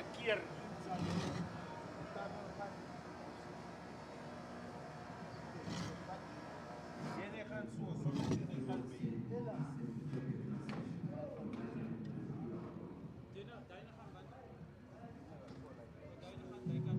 te keer. Jy gaan so jy gaan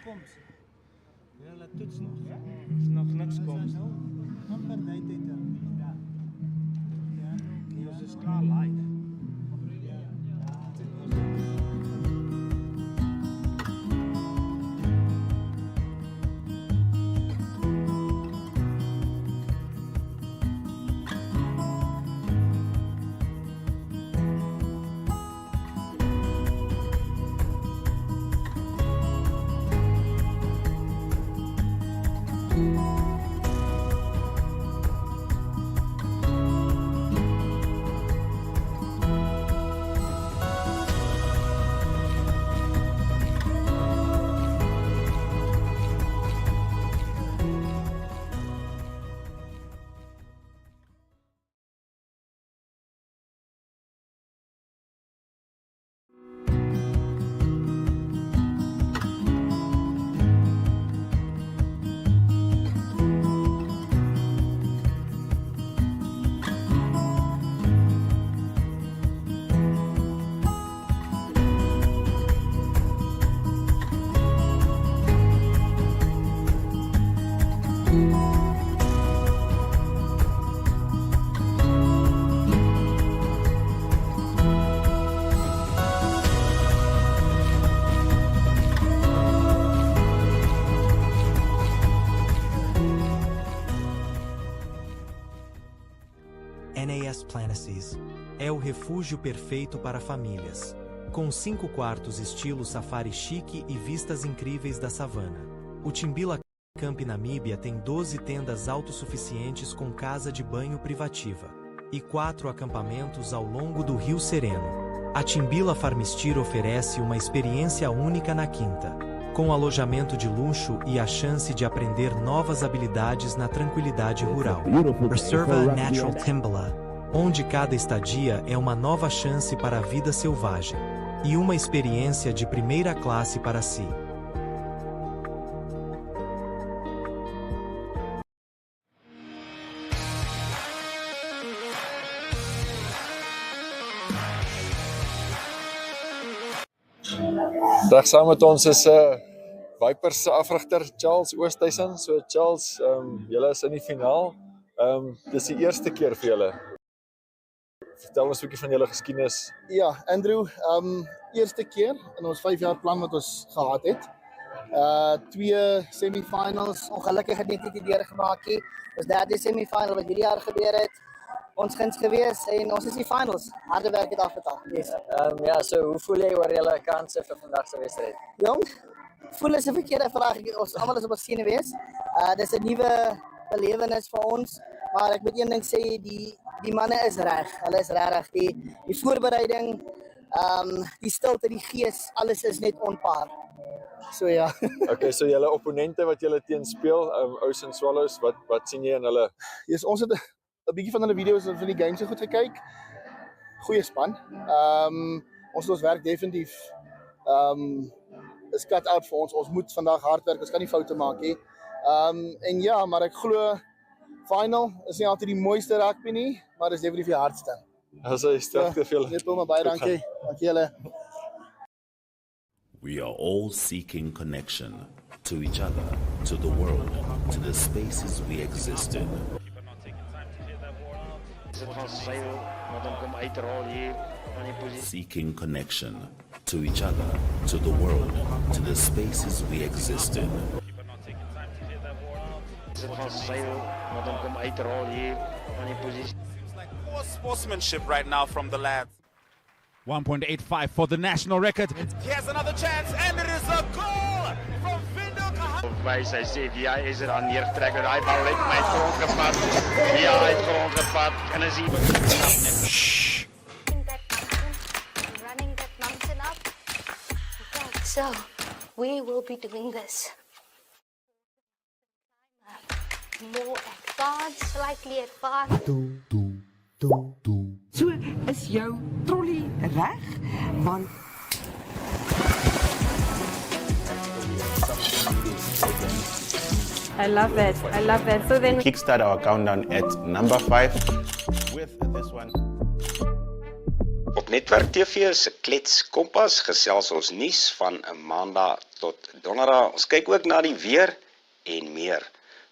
Koms. Ja, laat toets nog. Ja? Is nog niks koms. Dan kan jy dit dan. Ja, ons is klaar live. NAS Planacies é o refúgio perfeito para famílias. Com 5 quartos estilo safari chique e vistas incríveis da savana. O Timbila Camp Namíbia tem 12 tendas autossuficientes com casa de banho privativa. E 4 acampamentos ao longo do Rio Sereno. A Timbila Farmistir oferece uma experiência única na quinta. Com alojamento de luxo e a chance de aprender novas habilidades na tranquilidade rural. Reserva Natural Timbila, onde cada estadia é uma nova chance para a vida selvagem. E uma experiência de primeira classe para si. Dag saam met ons is Vipers se afrigter Charles Oosthuizen. So Charles, julle is in die finaal. Dis die eerste keer vir julle. Vertel ons 'n bietjie van julle geskiedenis. Ja, Andrew, eerste keer in ons 5 jaar plan wat ons gehad het. 2 semifinals, ongelukkig het net nie deurgemaak nie. Ons derde semifinal wat hierdie jaar gebeur het. Ons guns gewees en ons is die finals. Harde werk het afbetaal. Yes. Ja, so hoe voel jy oor julle kanse vir vandag se wedstryd? Jong, voel is 'n verkeerde vraag. Ons almal is op ons sene wees. Dis 'n nuwe belewenis vir ons, maar ek moet een ding sê, die manne is reg. Hulle is regtig. Die voorbereiding, die stilte, die gees, alles is net on par. So ja. Okay, so julle opponente wat julle teen speel, Ocean Swallows, wat sien jy in hulle? Yes, ons het 'n bietjie van hulle video's van die games so goed gekyk. Goeie span. Ons het ons werk definitief is cut out vir ons. Ons moet vandag hard werk. Ons kan nie foute maak nie. En ja, maar ek glo final is nie altyd die mooiste rugby nie, maar dis definitief die hardste. As hy sterkte vir julle. Net maar baie dankie. Dankie julle. We are all seeking connection to each other, to the world, to the spaces we exist in. Seeking connection to each other, to the world, to the spaces we exist in. Is dit van Seil wat hom kom uitrol hier van die posisie. Poor sportsmanship right now from the lads. 1.85 for the national record. Here's another chance and it is a goal from Windhoek. Wys hy sê wie hy is er aan neergetrek en daai bal het my grond gevat. Ja, hy het grond gevat en is hier. Running that mountain up. Okay, so we will be doing this. More advanced, slightly advanced. So is jou trolley reg? Want I love it. I love it. So then kickstart our countdown at number 5 with this one. Op Netwerk TV se Klets Kompas gesels ons nuus van 'n Maandag tot Donderdag. Ons kyk ook na die weer en meer.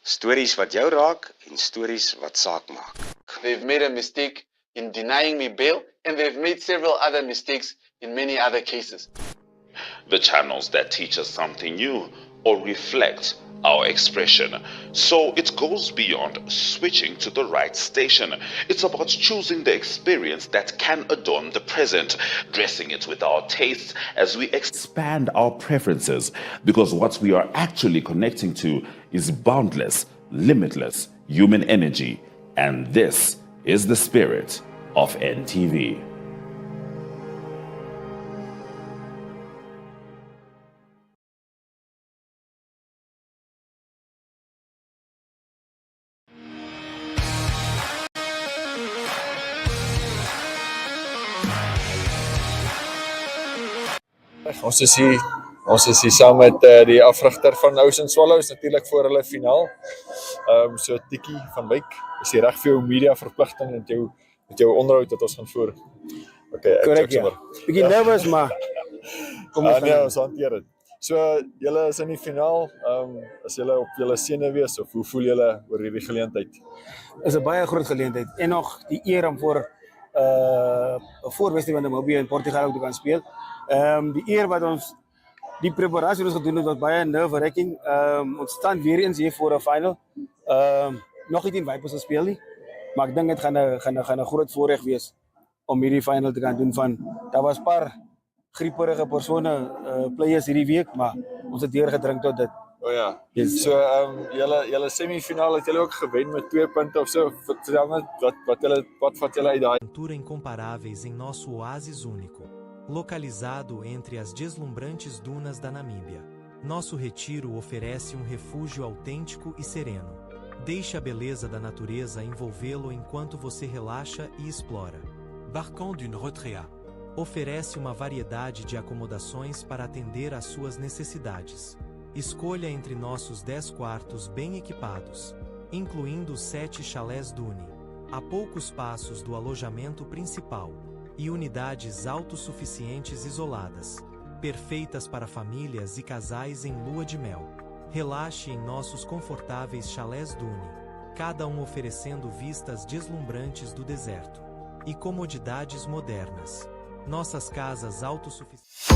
Stories wat jou raak en stories wat saak maak. They've made a mistake in denying me bail and they've made several other mistakes in many other cases. The channels that teach us something new or reflect our expression. So it goes beyond switching to the right station. It's about choosing the experience that can adorn the present, dressing it with our tastes as we expand our preferences, because what we are actually connecting to is boundless, limitless human energy. And this is the spirit of NTV. Ons is hier saam met die afrigter van Ocean Swallows natuurlik voor hulle finaal. So Tikkie van Wyk, is jy reg vir jou media verpligting met jou onderhoud wat ons gaan voer? Okay, korrek ja. Bietjie nervous maar kom ons nee, ons hanteer dit. So julle is in die finaal, is julle op julle senuwees of hoe voel julle oor hierdie geleentheid? Is 'n baie groot geleentheid en nog die eer om voor 'n voorwedstryd van Namibia in Portugal ook te kan speel. Die eer wat ons die preparasie wat ons gedoen het was baie nerve-wracking. Ons staan weer eens hier voor 'n final. Nog nie 10 Vipers gespeel nie, maar ek dink dit gaan 'n groot voorreg wees om hierdie final te kan doen van. Daar was 'n paar grieperige persone players hierdie week, maar ons het deurgedrink tot dit. Oh ja. Yes. So julle semifinaal het julle ook gewen met 2 punte of so. Vertel my wat vat julle uit daai? Aventura incomparáveis em nosso oásis único, localizado entre as deslumbrantes dunas da Namíbia. Nosso retiro oferece refúgio autêntico e sereno. Deixe a beleza da natureza envolvê-lo enquanto você relaxa e explora. Balcão d'une Retrea oferece uma variedade de acomodações para atender às suas necessidades. Escolha entre nossos 10 quartos bem equipados, incluindo 7 chalés Dune, a poucos passos do alojamento principal, e unidades autossuficientes isoladas, perfeitas para famílias e casais em lua de mel. Relaxe em nossos confortáveis chalés Dune, cada oferecendo vistas deslumbrantes do deserto e comodidades modernas. Nossas casas autossuficientes.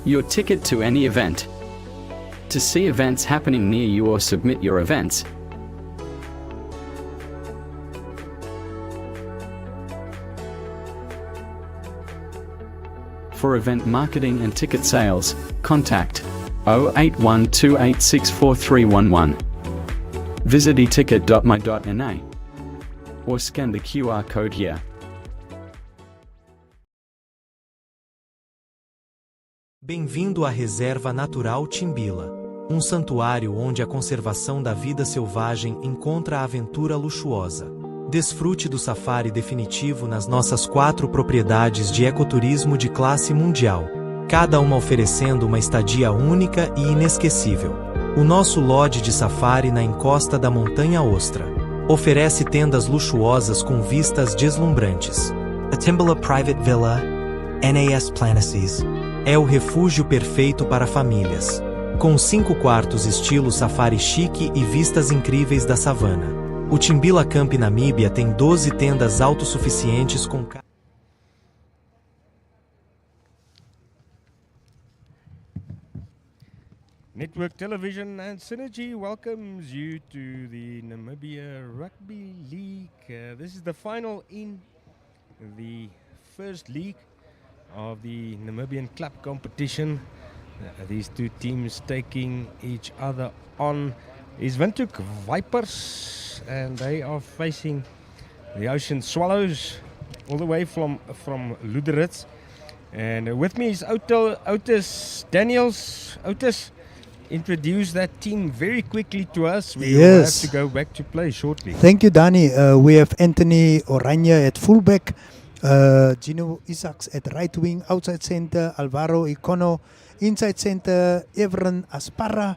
your ticket to any event. To see events happening near you or submit your events, for event marketing and ticket sales, contact 0812864311. Visit eticket.my.na or scan the QR code here. Bem-vindo à Reserva Natural Timbila, um santuário onde a conservação da vida selvagem encontra a aventura luxuosa. Desfrute do safari definitivo nas nossas 4 propriedades de ecoturismo de classe mundial, cada uma oferecendo uma estadia única e inesquecível. O nosso lodge de safari na encosta da Montanha Ostra oferece tendas luxuosas com vistas deslumbrantes. A Timbila Private Villa, NAS Planicies, é o refúgio perfeito para famílias. Com 5 quartos estilo safari chique e vistas incríveis da savana. O Timbila Camp Namíbia tem 12 tendas autossuficientes com... Network Television and Synergy welcomes you to the Namibia Rugby League. This is the final in the first league of the Namibian club competition. These two teams taking each other on is Windhoek Vipers, and they are facing the Ocean Swallows all the way from Lüderitz. And with me is Otis Daniels. Otis, introduce that team very quickly to us. We will have to go back to play shortly. Thank you, Danny. We have Anthony Oranje at fullback, Gino Isaacs at right wing, outside center, Alvaro Icono, inside center, Evren Asparra,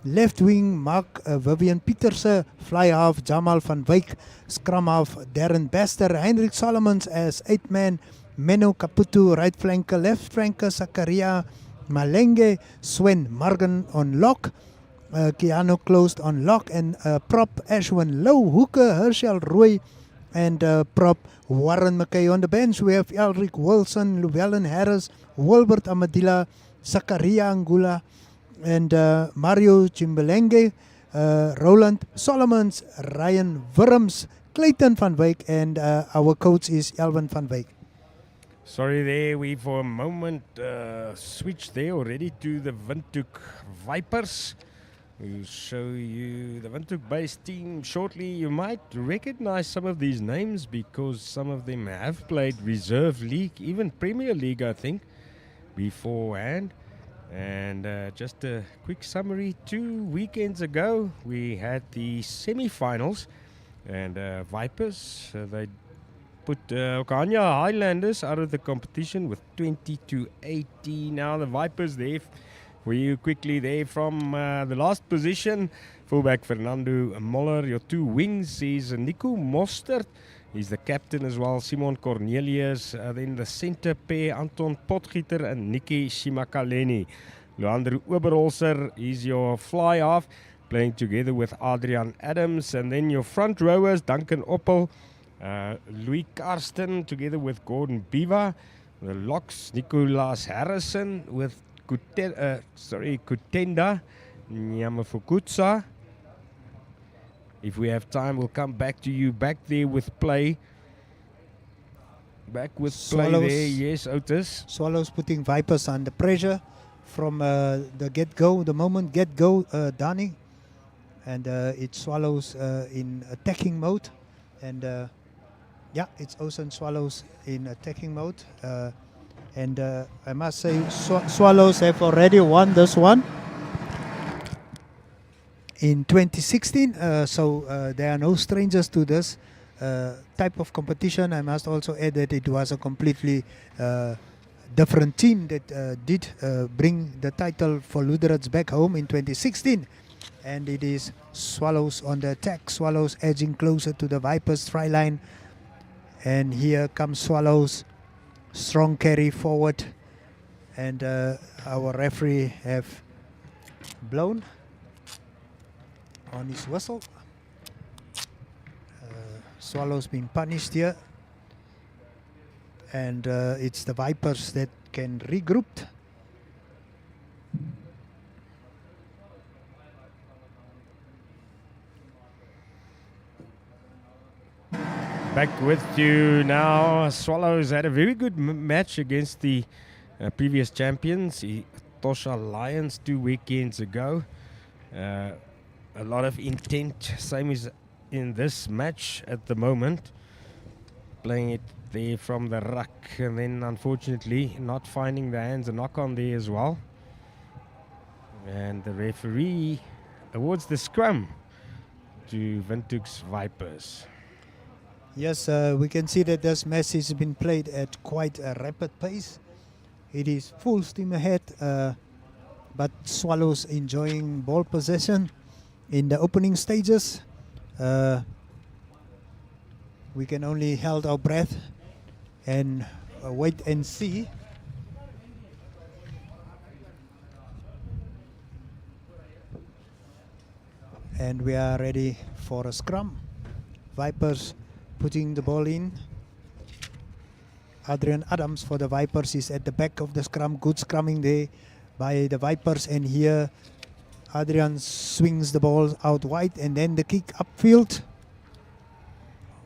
left wing, Mark Vivian Pieterse, fly half, Jamal van Wyk, scrum half, Darren Bester, Heinrich Solomons as 8-man, Menno Caputo, right flanker, left flanker, Zakaria Malenge, Swen Morgan on lock, Keanu closed on lock, and prop Ashwin Low, hooker Herschel Roy, and prop Warren McKay. On the bench we have Elric Wilson, Llewellyn Harris, Wilbert Amadilla, Zakaria Angula, and Mario Chimbelenge, Roland Solomons, Ryan Wurms, Clayton van Wyk, and our coach is Elvin van Wyk. Sorry there, we for a moment switched there already to the Windhoek Vipers. We'll show you the Windhoek-based team shortly. You might recognize some of these names because some of them have played Reserve League, even Premier League, I think, beforehand. And just a quick summary, 2 weekends ago we had the semi-finals, and Vipers, they put Okanya Highlanders out of the competition with 20-18. Now the Vipers there for you quickly there from the last position. Fullback Fernando Moller. Your 2 wings is Nico Mostert. He's the captain as well. Simon Cornelius. Then the centre pair, Anton Potgieter and Nikki Shimakaleni. Leandro Oberholzer is your fly half, playing together with Adrian Adams. And then your front rowers, Duncan Oppel, Louis Karsten together with Gordon Biva. The locks, Nicolas Harrison with Kutenda Nyamafukutsa. If we have time, we'll come back to you back there with play. Back with Swallows, play there, yes, Otis. Swallows putting Vipers under pressure from the get-go, the moment get-go, Danny. And it Swallows in attacking mode. And yeah, it's Ocean Swallows in attacking mode. And I must say, Swallows have already won this one in 2016. So they are no strangers to this type of competition. I must also add that it was a completely different team that did bring the title for Lüderitz back home in 2016. And it is Swallows on the attack. Swallows edging closer to the Vipers try line. And here comes Swallows. Strong carry forward. And our referee have blown on his whistle. Swallows being punished here. And it's the Vipers that can regroup. Back with you now. Swallows had a very good match against the previous champions, Tosha Lions, 2 weekends ago. A lot of intent, same as in this match at the moment. Playing it there from the ruck, and then unfortunately not finding the hands, a knock on there as well. And the referee awards the scrum to Windhoek's Vipers. Yes, we can see that this match has been played at quite a rapid pace. It is full steam ahead, but Swallows enjoying ball possession in the opening stages. We can only hold our breath and wait and see. And we are ready for a scrum. Vipers putting the ball in. Adrian Adams for the Vipers is at the back of the scrum. Good scrumming there by the Vipers. And here Adrian swings the ball out wide, and then the kick upfield.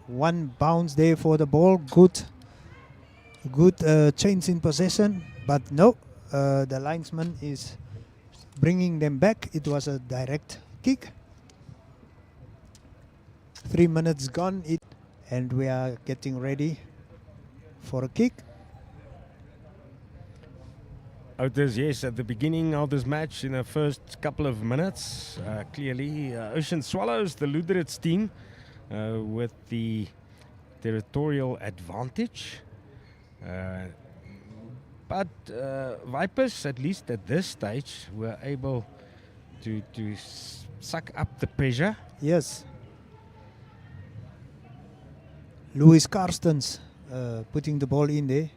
One bounce there for the ball. Good change in possession. But no, the linesman is bringing them back. It was a direct kick. 3 minutes gone. And we are getting ready for a kick. Otis, yes, at the beginning of this match, in the first couple of minutes, clearly Ocean Swallows, the Lüderitz team, with the territorial advantage. But Vipers, at least at this stage, were able to suck up the pressure. Yes. Louis Karstens putting the ball in there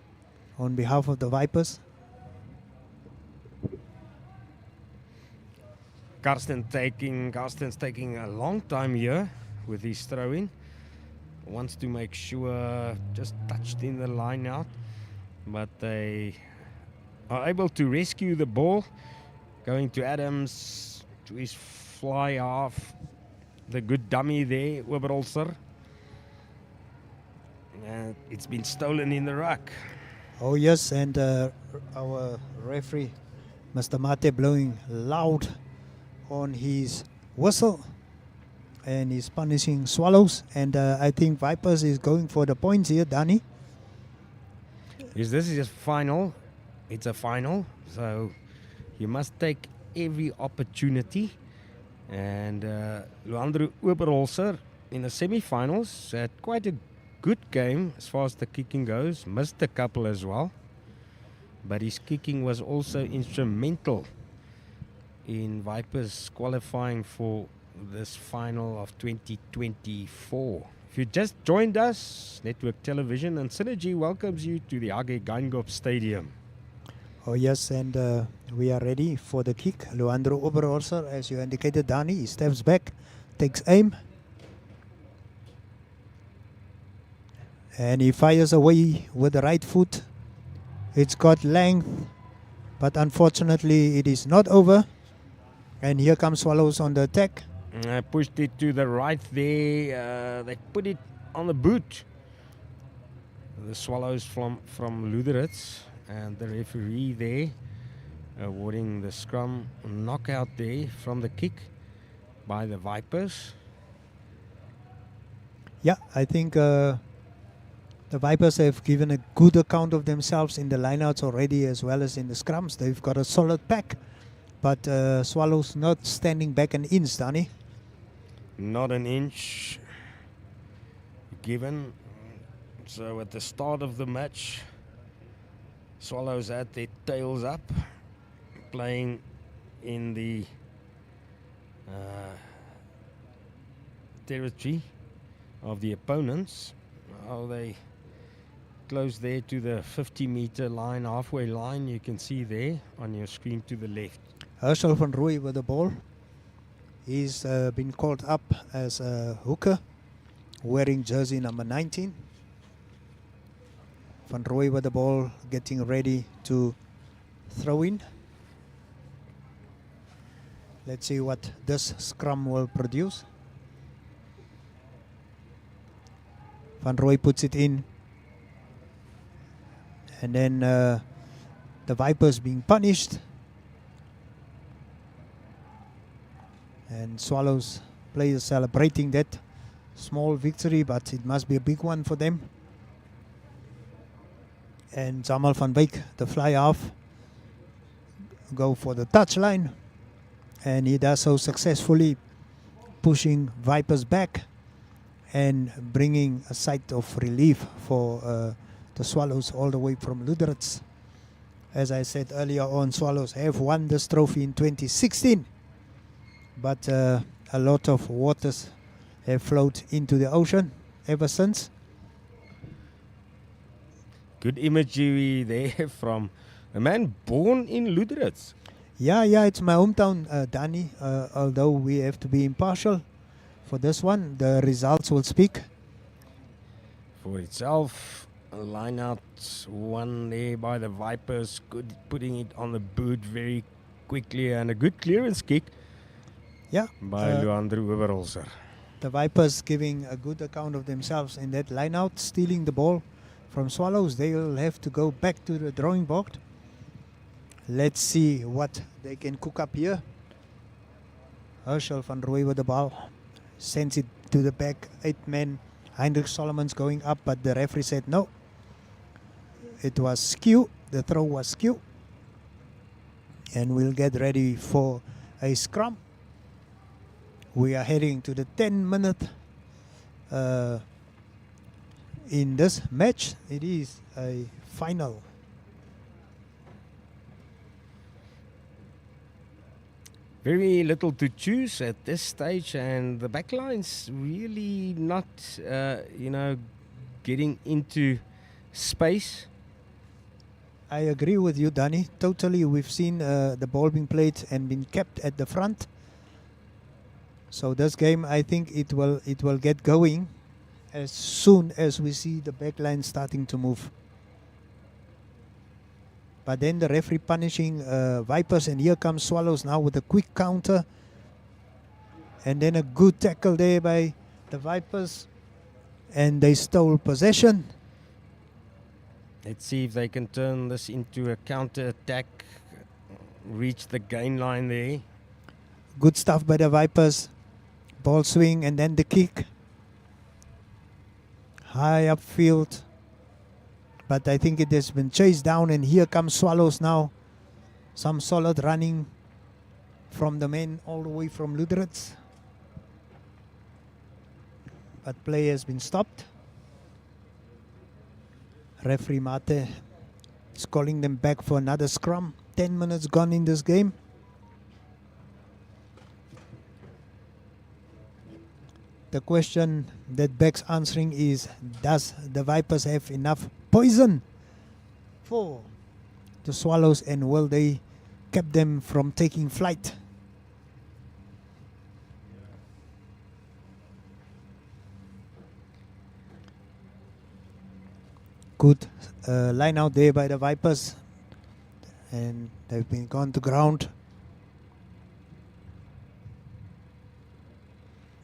on behalf of the Vipers. Karstens taking a long time here with his throw-in. Wants to make sure, just touched in the line out, but they are able to rescue the ball. Going to Adams, to his fly half. The good dummy there, Weberolser. It's been stolen in the ruck. Oh yes, and our referee, Mr. Mate, blowing loud on his whistle, and he's punishing Swallows. And I think Vipers is going for the points here, Danny. Yes, this is a final. It's a final, so you must take every opportunity. And Leandro Oberholzer in the semi-finals had quite a good game as far as the kicking goes. Missed a couple as well, but his kicking was also instrumental in Vipers qualifying for this final of 2024. If you just joined us, Network Television and Synergy welcomes you to the Age Geingob Stadium. Oh yes, and we are ready for the kick. Leandro Oberholzer, as you indicated, Danny, he steps back, takes aim, and he fires away with the right foot. It's got length, but unfortunately it is not over. And here comes Swallows on the attack. Pushed it to the right there. They put it on the boot. The Swallows from Lüderitz, and the referee there awarding the scrum knockout there from the kick by the Vipers. Yeah, I think the Vipers have given a good account of themselves in the lineouts already, as well as in the scrums. They've got a solid pack, but Swallows not standing back an inch, Danny. Not an inch given. So at the start of the match, Swallows had their tails up, playing in the territory of the opponents. Now they close there to the 50-meter line, halfway line. You can see there on your screen to the left. Herschel van Rooy with the ball. He's been called up as a hooker, wearing jersey number 19. Van Rooy with the ball, getting ready to throw in. Let's see what this scrum will produce. Van Roy puts it in. And then the Vipers being punished. And Swallows players celebrating that small victory, but it must be a big one for them. And Jamal van Wyk, the fly half, go for the touchline. And he does so successfully, pushing Vipers back and bringing a sight of relief for the Swallows all the way from Lüderitz. As I said earlier on, Swallows have won this trophy in 2016. But a lot of waters have flowed into the ocean ever since. Good imagery there from a man born in Lüderitz. Yeah, it's my hometown, Danny. Although we have to be impartial for this one, the results will speak for itself. A line out one there by the Vipers, good, putting it on the boot very quickly, and a good clearance kick. Yeah, by Luandro Oberholzer. The Vipers giving a good account of themselves in that line out, stealing the ball from Swallows. They will have to go back to the drawing board. Let's see what they can cook up here. Herschel van Rooij with the ball. Sends it to the back. 8-man. Heinrich Solomons going up, but the referee said no. It was skew. The throw was skew. And we'll get ready for a scrum. We are heading to the 10-minute in this match. It is a final. Very little to choose at this stage, and the backline's really not, getting into space. I agree with you, Danny. Totally, we've seen the ball being played and been kept at the front. So this game, I think it will get going as soon as we see the backline starting to move. But then the referee punishing Vipers, and here comes Swallows now with a quick counter. And then a good tackle there by the Vipers, and they stole possession. Let's see if they can turn this into a counter attack, reach the gain line there. Good stuff by the Vipers. Ball swing and then the kick. High upfield. But I think it has been chased down, and here comes Swallows now. Some solid running from the men all the way from Lüderitz. But play has been stopped. Referee Mate is calling them back for another scrum. 10 minutes gone in this game. The question that begs answering is, does the Vipers have enough poison for the Swallows, and will they keep them from taking flight? Good line out there by the Vipers, and they've been gone to ground.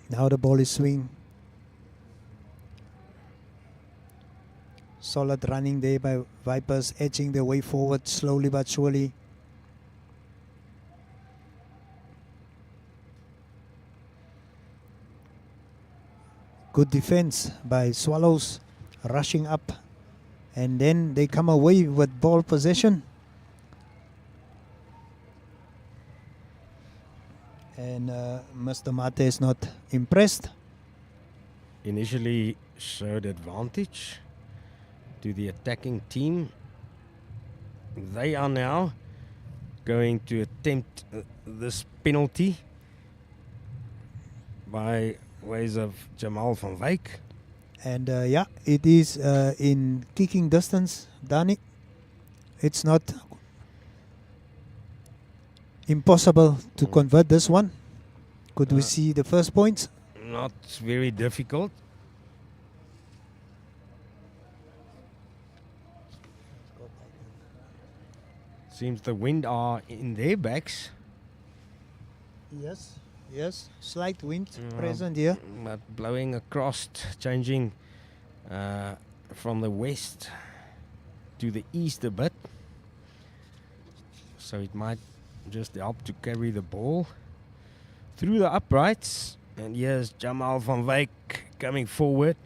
Now the ball is swing. Solid running there by Vipers, edging their way forward slowly but surely. Good defense by Swallows, rushing up, and then they come away with ball possession. And Mr. Mate is not impressed. Initially showed advantage to the attacking team. They are now going to attempt this penalty by ways of Jamal van Wyk. And yeah, it is in kicking distance, Danny. It's not impossible to convert this one. Could we see the first points? Not very difficult. Seems the wind are in their backs. Yes, slight wind present here. But blowing across, changing from the west to the east a bit. So it might just help to carry the ball through the uprights. And here's Jamal van Wyk coming forward.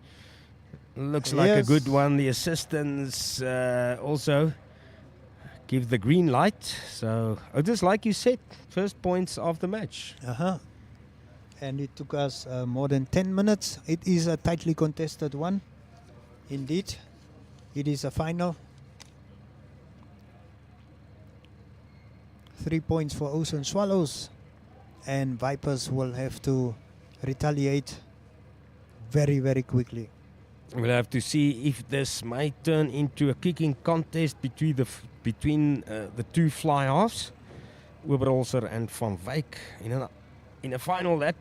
Looks like a good one. The assistants also give the green light. So just like you said, first points of the match. And it took us more than 10 minutes. It is a tightly contested one. Indeed, it is a final. 3 points for Ocean Swallows, and Vipers will have to retaliate very, very quickly. We'll have to see if this might turn into a kicking contest between the two fly-halves, Oberholzer and Van Wyk. In a final, that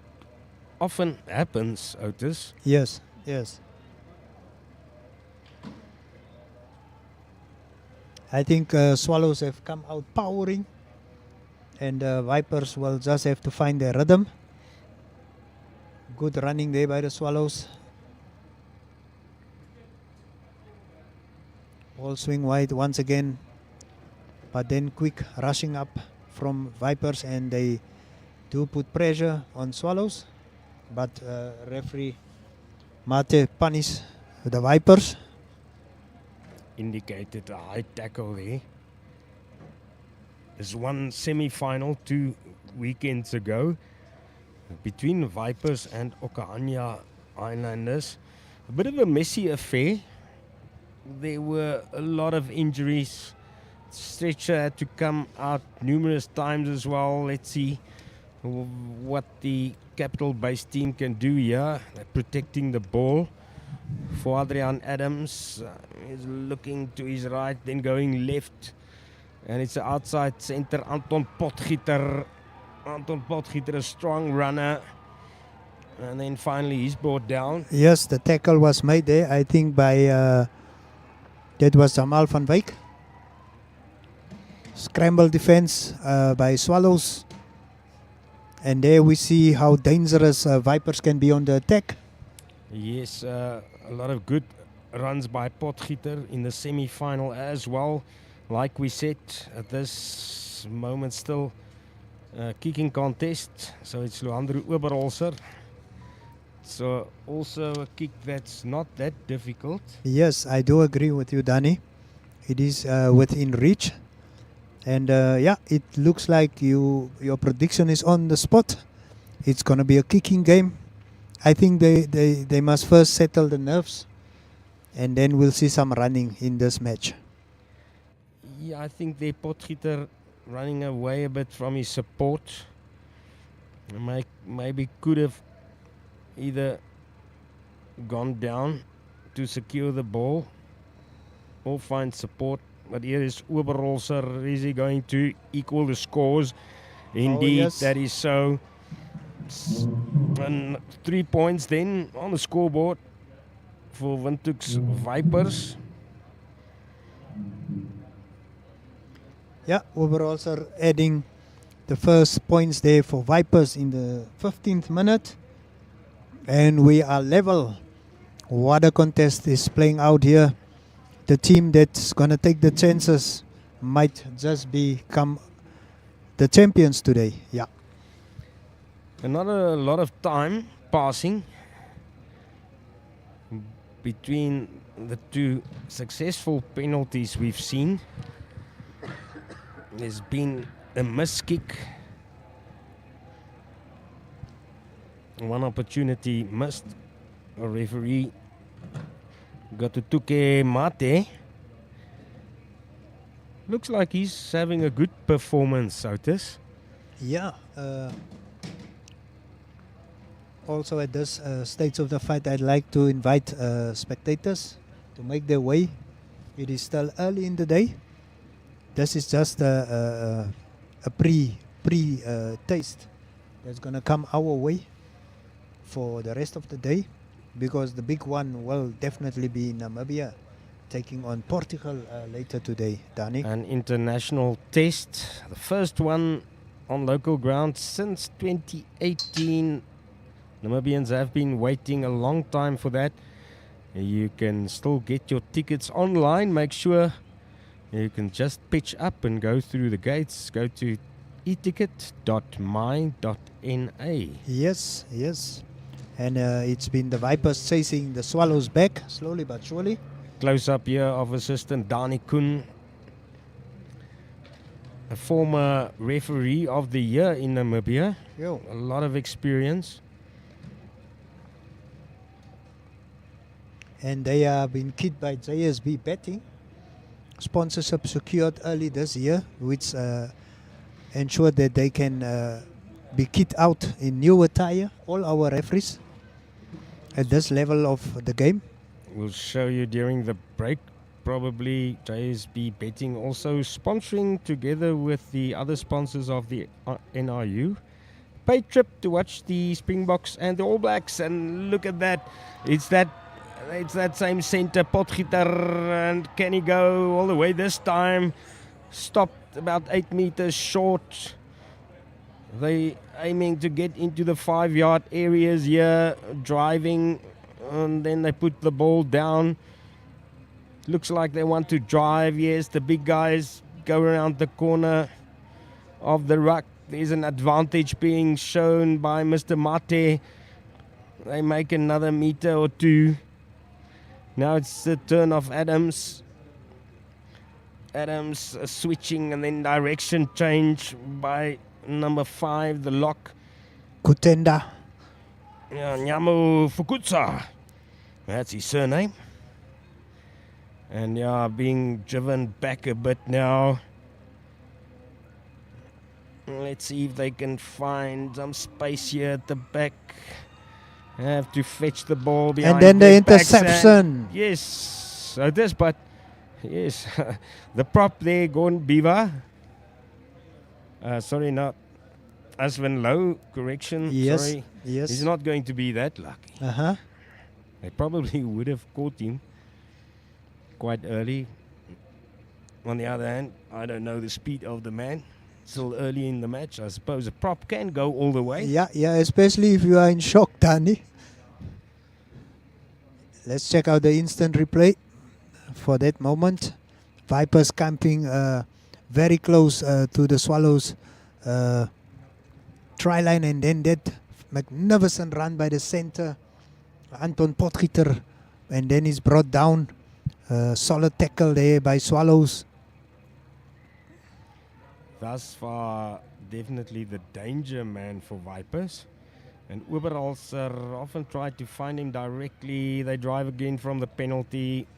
often happens, Otis. Yes, yes. I think Swallows have come out powering, and Vipers will just have to find their rhythm. Good running there by the Swallows. Ball swing wide once again, but then quick rushing up from Vipers, and they do put pressure on Swallows, but referee Mate punish the Vipers. Indicated a high tackle there. There's one semi-final 2 weekends ago between Vipers and Okahania Islanders. A bit of a messy affair. There were a lot of injuries. Stretcher had to come out numerous times as well. Let's see what the capital-based team can do here. They're protecting the ball. For Adrian Adams, he's looking to his right, then going left. And it's an outside center, Anton Potgieter. Anton Potgieter, a strong runner. And then finally he's brought down. Yes, the tackle was made there, I think, by, that was Jamal van Wyk. Scramble defense by Swallows. And there we see how dangerous Vipers can be on the attack. Yes, a lot of good runs by Potgieter in the semi-final as well. Like we said, at this moment still kicking contest. So it's Luandro Oberholzer. So also a kick that's not that difficult. Yes, I do agree with you, Danny. It is within reach. And yeah, it looks like your prediction is on the spot. It's going to be a kicking game. I think they must first settle the nerves, and then we'll see some running in this match. Yeah, I think the Potgieter running away a bit from his support. Maybe could have either gone down to secure the ball or find support. But here is Oberholzer. Is he going to equal the scores? Indeed, yes. That is so. And 3 points then on the scoreboard for Windhoek's Vipers. Yeah, Oberholzer adding the first points there for Vipers in the 15th minute. And we are level. What a contest is playing out here. The team that's going to take the chances might just become the champions today. Yeah. And not a lot of time passing between the two successful penalties we've seen. There's been a miss kick. One opportunity missed. A referee got to Tuke Mate. Looks like he's having a good performance, Otis. Yeah. Also at this stage of the fight, I'd like to invite spectators to make their way. It is still early in the day. This is just a pre-taste that's going to come our way for the rest of the day, because the big one will definitely be Namibia taking on Portugal later today, Danny. An international test, the first one on local ground since 2018. Namibians have been waiting a long time for that. You can still get your tickets online. Make sure you can just pitch up and go through the gates. Go to eticket.my.na. Yes, yes. And it's been the Vipers chasing the Swallows back, slowly but surely. Close up here of assistant Dani Kun, a former referee of the year in Namibia. Yo. A lot of experience. And they have been kit by JSB Betting. Sponsorship secured early this year, which ensured that they can be kit out in new attire, all our referees, at this level of the game. We'll show you during the break. Probably JSB Betting also sponsoring together with the other sponsors of the NRU. Paid trip to watch the Springboks and the All Blacks, and look at that. It's that same centre, Potgieter, and can he go all the way this time? Stopped about 8 meters short. They aiming to get into the 5-yard areas here, driving, and then they put the ball down. Looks like they want to drive. Yes, the big guys go around the corner of the ruck. There's an advantage being shown by Mr. Mate. They make another meter or two. Now it's the turn of Adams. Adams switching and then direction change by number 5, the lock. Kutenda. Yeah, Nyamu Fukutsa. That's his surname. And yeah, being driven back a bit now. Let's see if they can find some space here at the back. Have to fetch the ball behind. And then the their backs interception. Yes, so this, but yes, the prop there, Gordon Beaver. Sorry, not Aswin Low. Correction. Yes, sorry. yes. He's not going to be that lucky. They probably would have caught him quite early. On the other hand, I don't know the speed of the man. Still early in the match. I suppose a prop can go all the way. Yeah, especially if you are in shock, Danny. Let's check out the instant replay for that moment. Vipers camping very close to the Swallows try line, and then that magnificent run by the center, Anton Potgieter, and then he's brought down. Solid tackle there by Swallows. Thus far, definitely the danger man for Vipers. And Oberholzer often try to find him directly. They drive again from the penalty.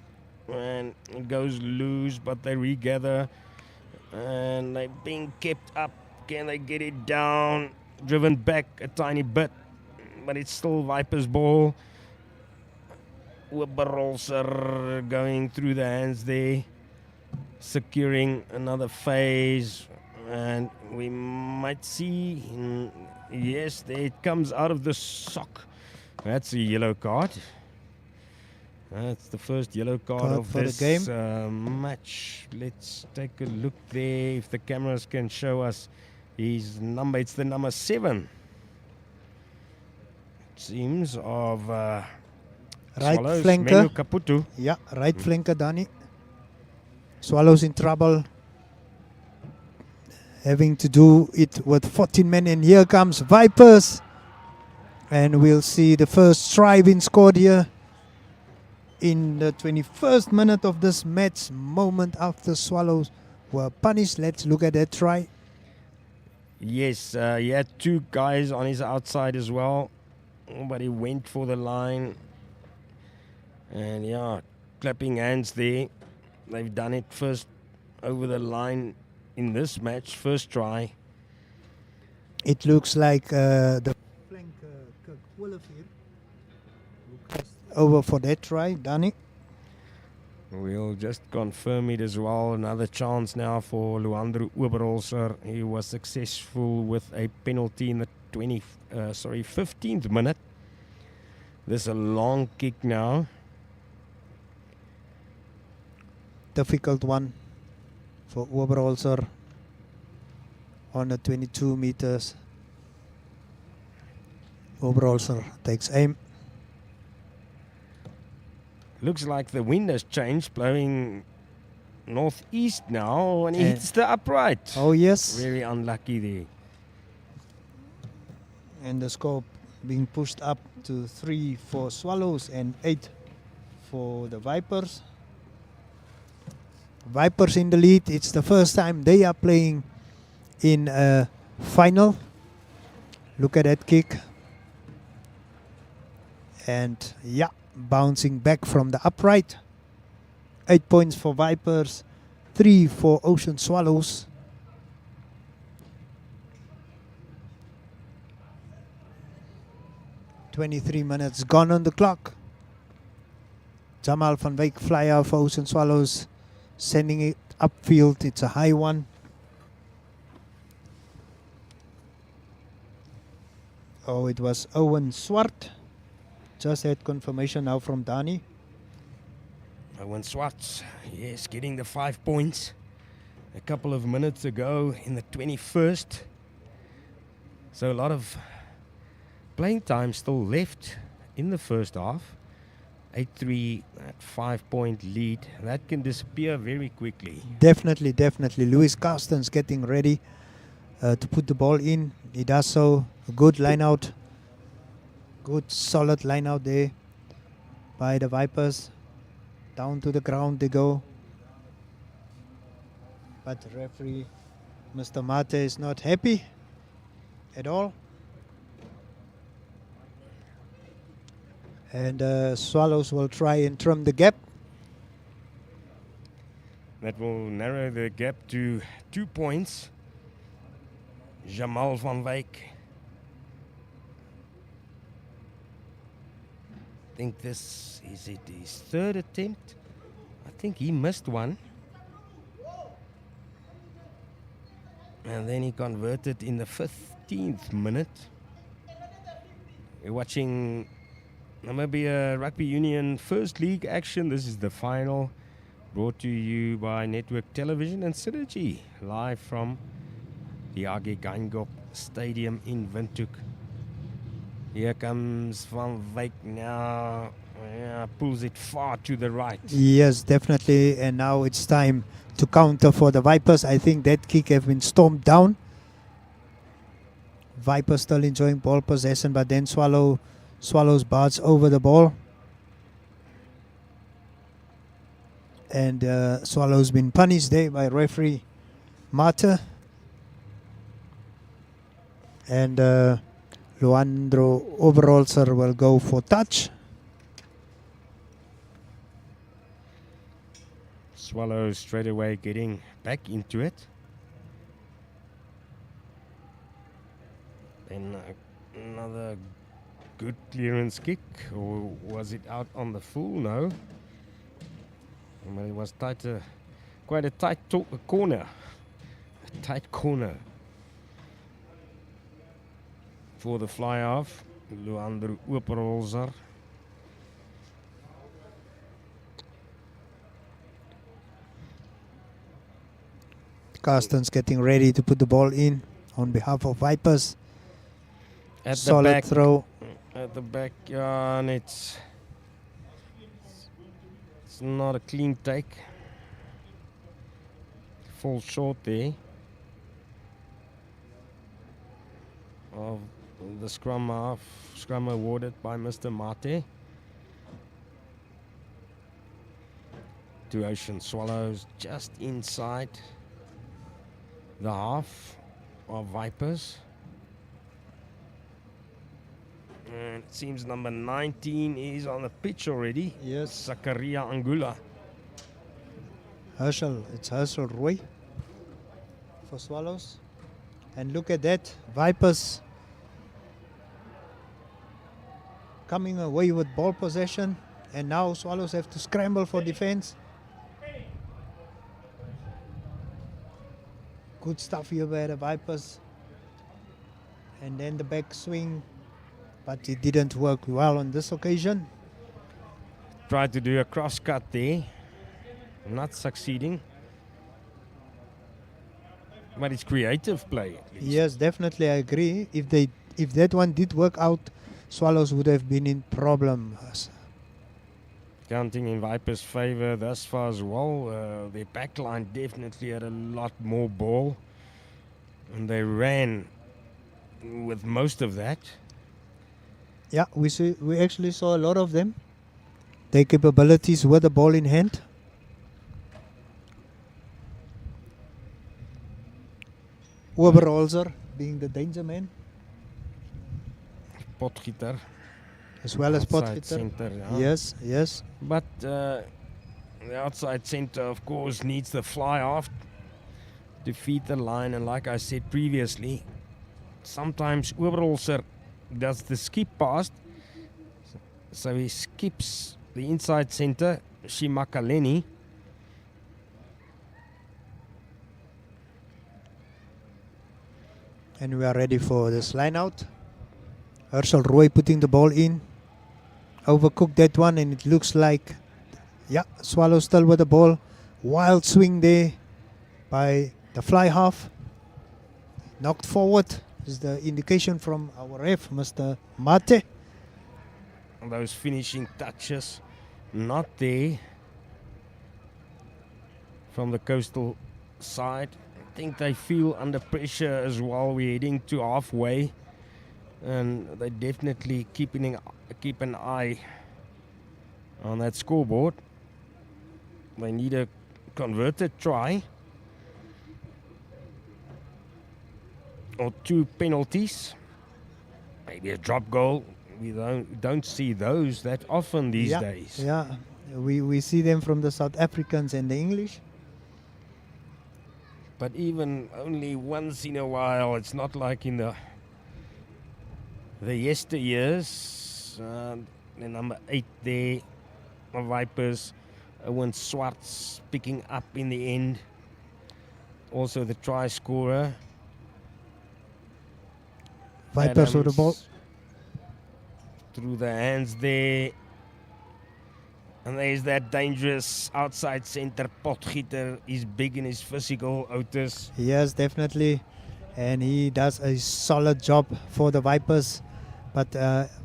And it goes loose, but they regather. And they're being kept up. Can they get it down? Driven back a tiny bit. But it's still Vipers' ball. Oberholzer going through the hands there. Securing another phase. And we might see, yes, there it comes out of the sock. That's a yellow card. That's the first yellow card of for this the game. Match. Let's take a look there if the cameras can show us his number. It's the number 7. It seems of right Swallows, flanker. Menu Kaputu. Yeah, right flanker, Danny. Swallows in trouble. Having to do it with 14 men, and here comes Vipers. And we'll see the first try being scored here in the 21st minute of this match, moment after Swallows were punished. Let's look at that try. Yes, he had 2 guys on his outside as well, but he went for the line. And yeah, clapping hands there. They've done it first over the line in this match, first try. It looks like the flank Kirk Wolf here over for that try, Danny. We'll just confirm it as well. Another chance now for Luandro Oberholzer. He was successful with a penalty in the 15th minute. This is a long kick now. Difficult one for Oberholzer on the 22 meters. Oberholzer takes aim. Looks like the wind has changed, blowing northeast now, and he hits the upright. Oh, yes. Very unlucky there. And the score being pushed up to 3 for Swallows and 8 for the Vipers. Vipers in the lead. It's the first time they are playing in a final. Look at that kick. And yeah, bouncing back from the upright. 8 points for Vipers, 3 for Ocean Swallows. "23 minutes gone on the clock. Jamal van Wyk flyer for Ocean Swallows, sending it upfield. It's a high one. Oh, it was Owen Swart. Just had confirmation now from Dani. Owen Swart, yes, getting the 5 points a couple of minutes ago in the 21st. So a lot of playing time still left in the first half. 8-3, that 5-point lead. That can disappear very quickly. Definitely, definitely. Louis Carstens getting ready to put the ball in. He does so. A good line out. Good solid line out there by the Vipers. Down to the ground they go. But the referee, Mr. Mate, is not happy at all. And Swallows will try and trim the gap. That will narrow the gap to 2 points. Jamal van Wyk. I think this is it, his third attempt. I think he missed one. And then he converted in the 15th minute. You're watching Namibia Rugby Union First League action. This is the final, brought to you by Network Television and Synergy, live from the AG Geingob Stadium in Windhoek. Here comes Van Wyk now. Yeah, pulls it far to the right. Yes, definitely. And now it's time to counter for the Vipers. I think that kick has been stormed down. Vipers still enjoying ball possession, but then Swallows barge over the ball. And Swallows been punished there by referee Mate. And Luandro Oberholzer will go for touch. Swallows straight away getting back into it. Then another good clearance kick, or was it out on the full? No. But it was tighter, quite a tight corner. A tight corner for the fly off. Luandro Oberholzer. Carstens getting ready to put the ball in on behalf of Vipers. At solid the back, throw. At the back, and it's not a clean take. Falls short there of the scrum half. Scrum awarded by Mr. Mate to Ocean Swallows, just inside the half of Vipers. And it seems number 19 is on the pitch already. Yes. Zakaria Angula. It's Herschel Roy for Swallows. And look at that, Vipers coming away with ball possession, and now Swallows have to scramble for defense. Good stuff here by the Vipers. And then the back swing, but it didn't work well on this occasion. Tried to do a cross cut there, not succeeding. But it's creative play. At least. Yes, definitely, I agree. If that one did work out, Swallows would have been in problems. counting in Vipers' favour thus far as well. Their backline definitely had a lot more ball, and they ran with most of that. Yeah, we actually saw a lot of them. Their capabilities with the ball in hand. Oberholzer being the danger man. Potgieter. As well as Outside Potgieter. centre, yeah. Yes, yes. But the outside centre, of course, needs the fly off to feed the line. And like I said previously, sometimes Oberholzer does the skip pass. So he skips the inside centre, Shimakaleni. And we are ready for this line out. Herschel Roy putting the ball in. Overcooked that one, and it looks like, yeah, Swallows still with the ball. Wild swing there by the fly half. Knocked forward is the indication from our ref, Mr. Mate. Those finishing touches not there from the coastal side. I think they feel under pressure as well. We're heading to halfway, and they definitely keep an eye on that scoreboard. They need a converted try or 2 penalties, maybe a drop goal. We don't see those that often these days. Yeah, we see them from the South Africans and the English. But even only once in a while, it's not like in the yesteryears. The number 8 there, the Vipers, Owen Swartz picking up in the end. Also the try scorer. Vipers with the ball. Through the hands there. And there's that dangerous outside centre Potgieter. He's big and he's physical, Otis. Yes, definitely. And he does a solid job for the Vipers. But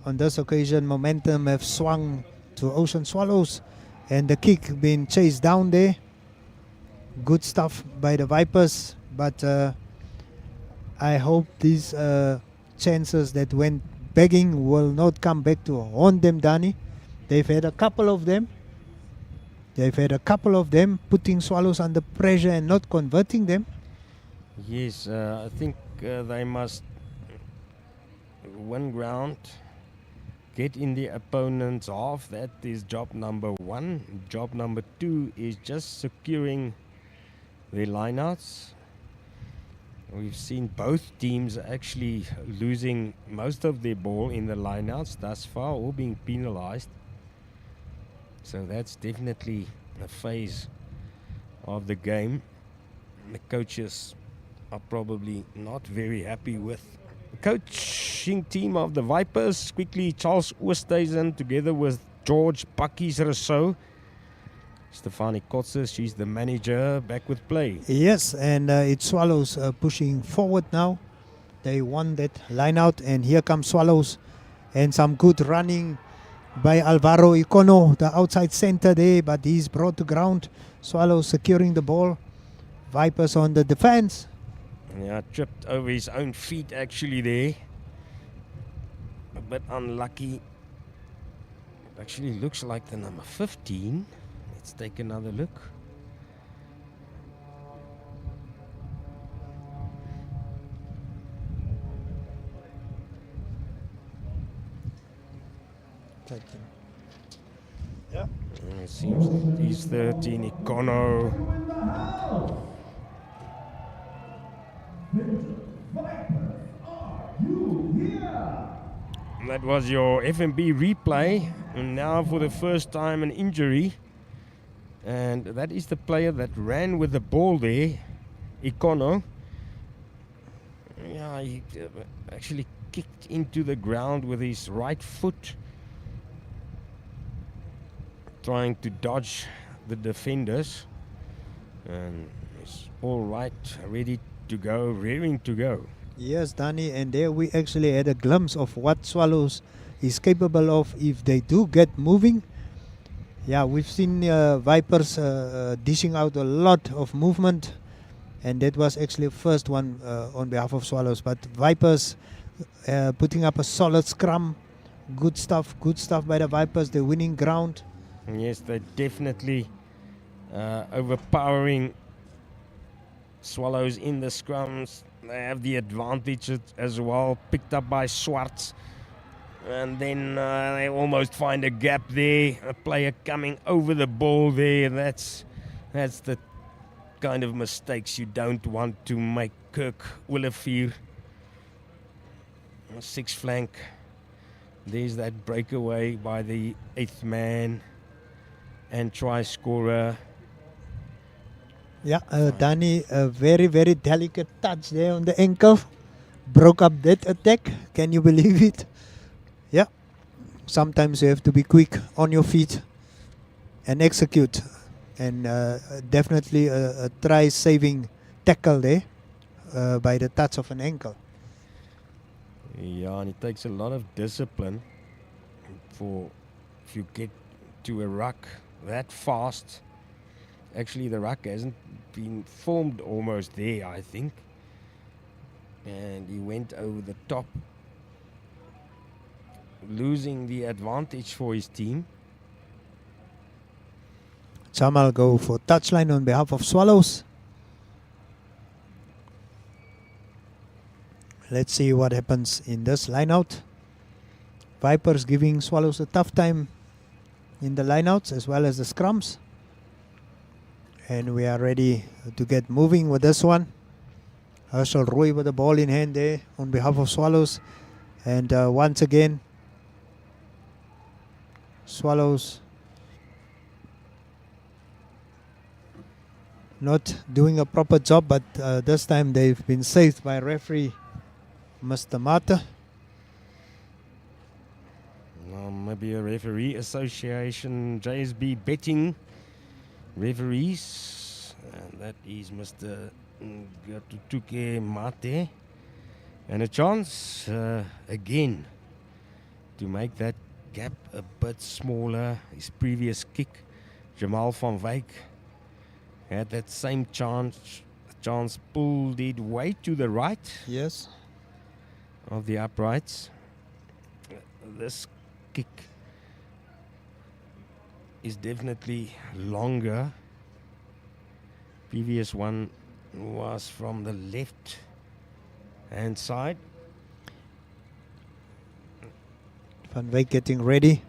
on this occasion, momentum have swung to Ocean Swallows. And the kick being chased down there. Good stuff by the Vipers. But I hope these chances that went begging will not come back to haunt them, Danny. They've had a couple of them. Putting Swallows under pressure and not converting them. Yes, I think they must win ground, get in the opponent's half. That is job number 1. Job number 2 is just securing their lineouts. We've seen both teams actually losing most of their ball in the lineouts thus far, or being penalized. So that's definitely a phase of the game the coaches are probably not very happy with. The coaching team of the Vipers, quickly Charles Oosthuizen together with George Bakkies Rousseau. Stefanie Kotze, she's the manager, back with play. Yes, and it's Swallows pushing forward now. They won that line out, and here comes Swallows. And some good running by Alvaro Icono, the outside center there, but he's brought to ground. Swallows securing the ball. Vipers on the defense. Yeah, tripped over his own feet actually there. A bit unlucky. It actually looks like the number 15. Let's take another look. Yeah. It seems that he's 13, Icono. That was your FMB replay, and now for the first time an injury, and that is the player that ran with the ball there, Icono. Yeah, he actually kicked into the ground with his right foot, trying to dodge the defenders, and it's all right, ready to go, raring to go. Yes, Danny, and there we actually had a glimpse of what Swallows is capable of if they do get moving. Yeah, we've seen Vipers dishing out a lot of movement, and that was actually the first one on behalf of Swallows. But Vipers putting up a solid scrum. Good stuff by the Vipers. They're winning ground. Yes, they're definitely overpowering Swallows in the scrums. They have the advantage as well, picked up by Swartz. And then they almost find a gap there. A player coming over the ball there. That's the kind of mistakes you don't want to make. Kirk Willefeer, 6 flank. There's that breakaway by the 8th man and try scorer. Yeah, Danny, a very, very delicate touch there on the ankle. Broke up that attack. Can you believe it? Yeah. Sometimes you have to be quick on your feet and execute. And definitely a try-saving tackle there by the touch of an ankle. Yeah, and it takes a lot of discipline if you get to a ruck that fast. Actually, the ruck hasn't been formed almost there, I think. And he went over the top, losing the advantage for his team. Jamal go for touchline on behalf of Swallows. Let's see what happens in this lineout. Vipers giving Swallows a tough time in the lineouts as well as the scrums. And we are ready to get moving with this one. Herschel Roy with the ball in hand there on behalf of Swallows. And once again, Swallows not doing a proper job, but this time they've been saved by referee Mr. Mata. Maybe a referee association, JSB betting referees, and that is Mr. Gatutuke Mate. And a chance again to make that gap a bit smaller. His previous kick, Jamal van Wyk, had that same chance pulled it way to the right. Yes. Of the uprights. This kick is definitely longer. Previous one was from the left hand side. Van Wyk getting ready.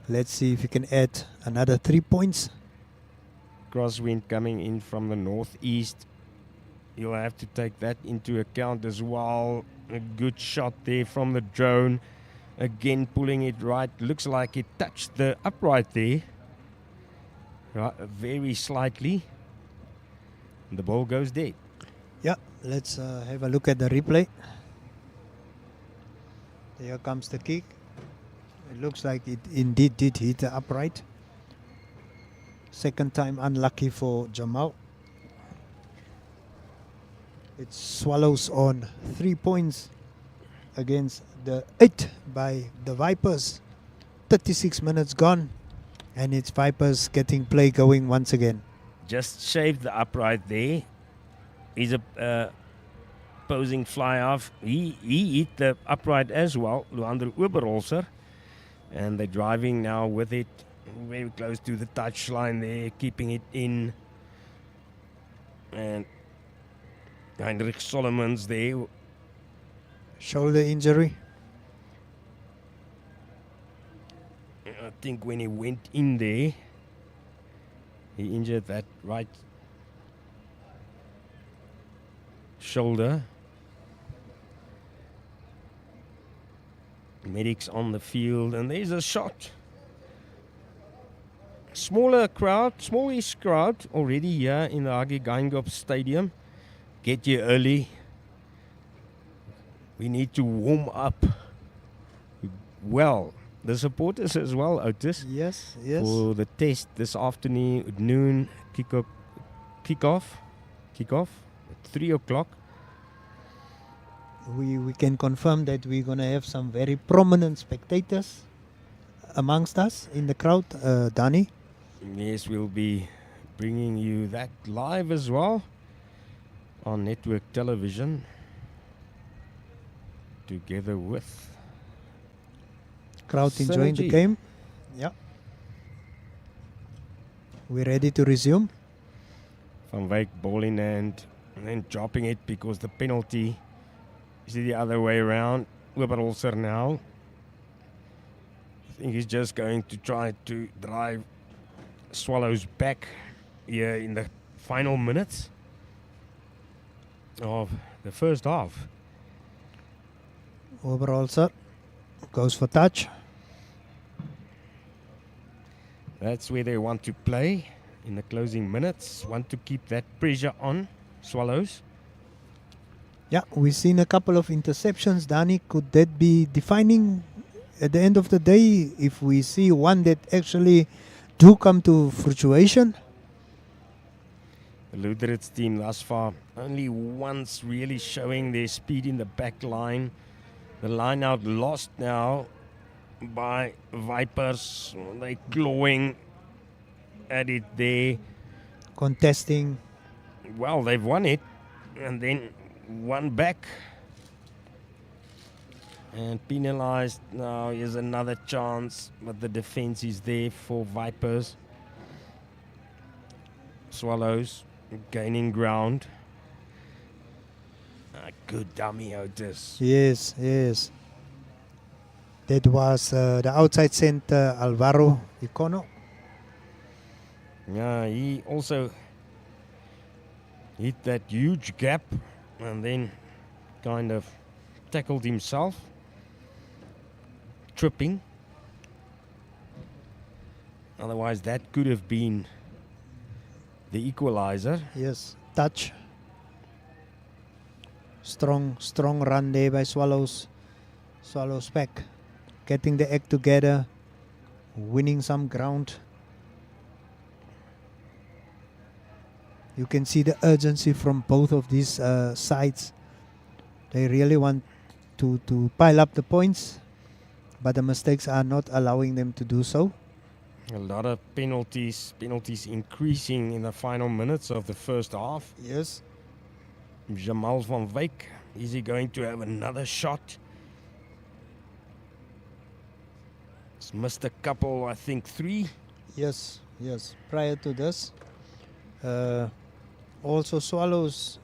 Let's see if he can add another 3 points. Crosswind coming in from the northeast. You'll have to take that into account as well. A good shot there from the drone. Again pulling it right. Looks like it touched the upright there. Right, very slightly. And the ball goes dead. Yeah, let's have a look at the replay. Here comes the kick. It looks like it indeed did hit the upright. Second time unlucky for Jamal. It Swallows on 3 points against the 8 by the Vipers. 36 minutes gone, and it's Vipers getting play going once again. Just shaved the upright there. He's a posing fly off. He hit the upright as well, Luander Oberholzer. And they're driving now with it very close to the touchline there, keeping it in. And Heinrich Solomons there. Shoulder injury. I think when he went in there, he injured that right shoulder. Medics on the field, and there's a shot. Smallish crowd already here in the Hagi Geingob Stadium. Get here early. We need to warm up well. The supporters as well, Otis. Yes. For the test this afternoon at noon, kickoff at 3 o'clock. We can confirm that we're going to have some very prominent spectators amongst us in the crowd, Danny. Yes, we'll be bringing you that live as well on network television together with Crowd enjoying the Synergy. game. Yeah. We're ready to resume. Van Wyk ball in hand and then dropping it because the penalty is the other way around. Oberholzer now. I think he's just going to try to drive Swallows back here in the final minutes of the first half. Oberholzer goes for touch. That's where they want to play in the closing minutes. Want to keep that pressure on Swallows. Yeah, we've seen a couple of interceptions. Danny, could that be defining at the end of the day if we see one that actually do come to fruition? The Lüderitz team thus far only once really showing their speed in the back line. The line out lost now by Vipers. They clawing at it there. Contesting. Well, they've won it and then one back. And penalized. Now here's another chance, but the defense is there for Vipers. Swallows gaining ground. Good dummy, Otis. Yes, yes. That was the outside center, Alvaro Icono. Yeah, he also hit that huge gap and then kind of tackled himself. Tripping. Otherwise, that could have been the equalizer. Yes, touch. Strong run there by Swallows. Swallows back. Getting the act together. Winning some ground. You can see the urgency from both of these sides. They really want to pile up the points, but the mistakes are not allowing them to do so. A lot of penalties increasing in the final minutes of the first half. Yes. Jamal van Wyk, is he going to have another shot? He's missed a couple, I think 3. Yes, yes. Prior to this, also Swallows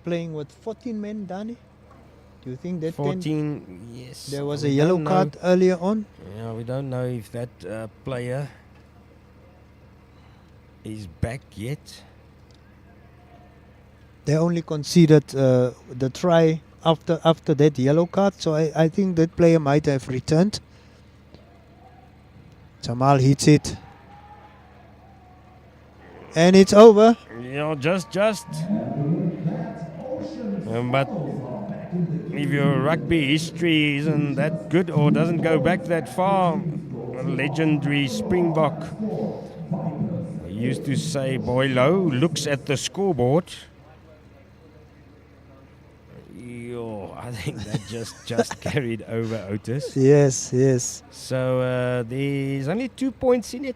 playing with 14 men, Danny. Do you think that 14, yes. There was a We yellow don't card know. earlier on. Yeah, we don't know if that player is back yet. They only conceded the try after that yellow card, so I think that player might have returned. Jamal hits it. And it's over. Yeah, just. But if your rugby history isn't that good or doesn't go back that far, a legendary Springbok used to say, Boylo looks at the scoreboard. Yo, I think that just carried over Otis. Yes, yes. So there's only 2 points in it.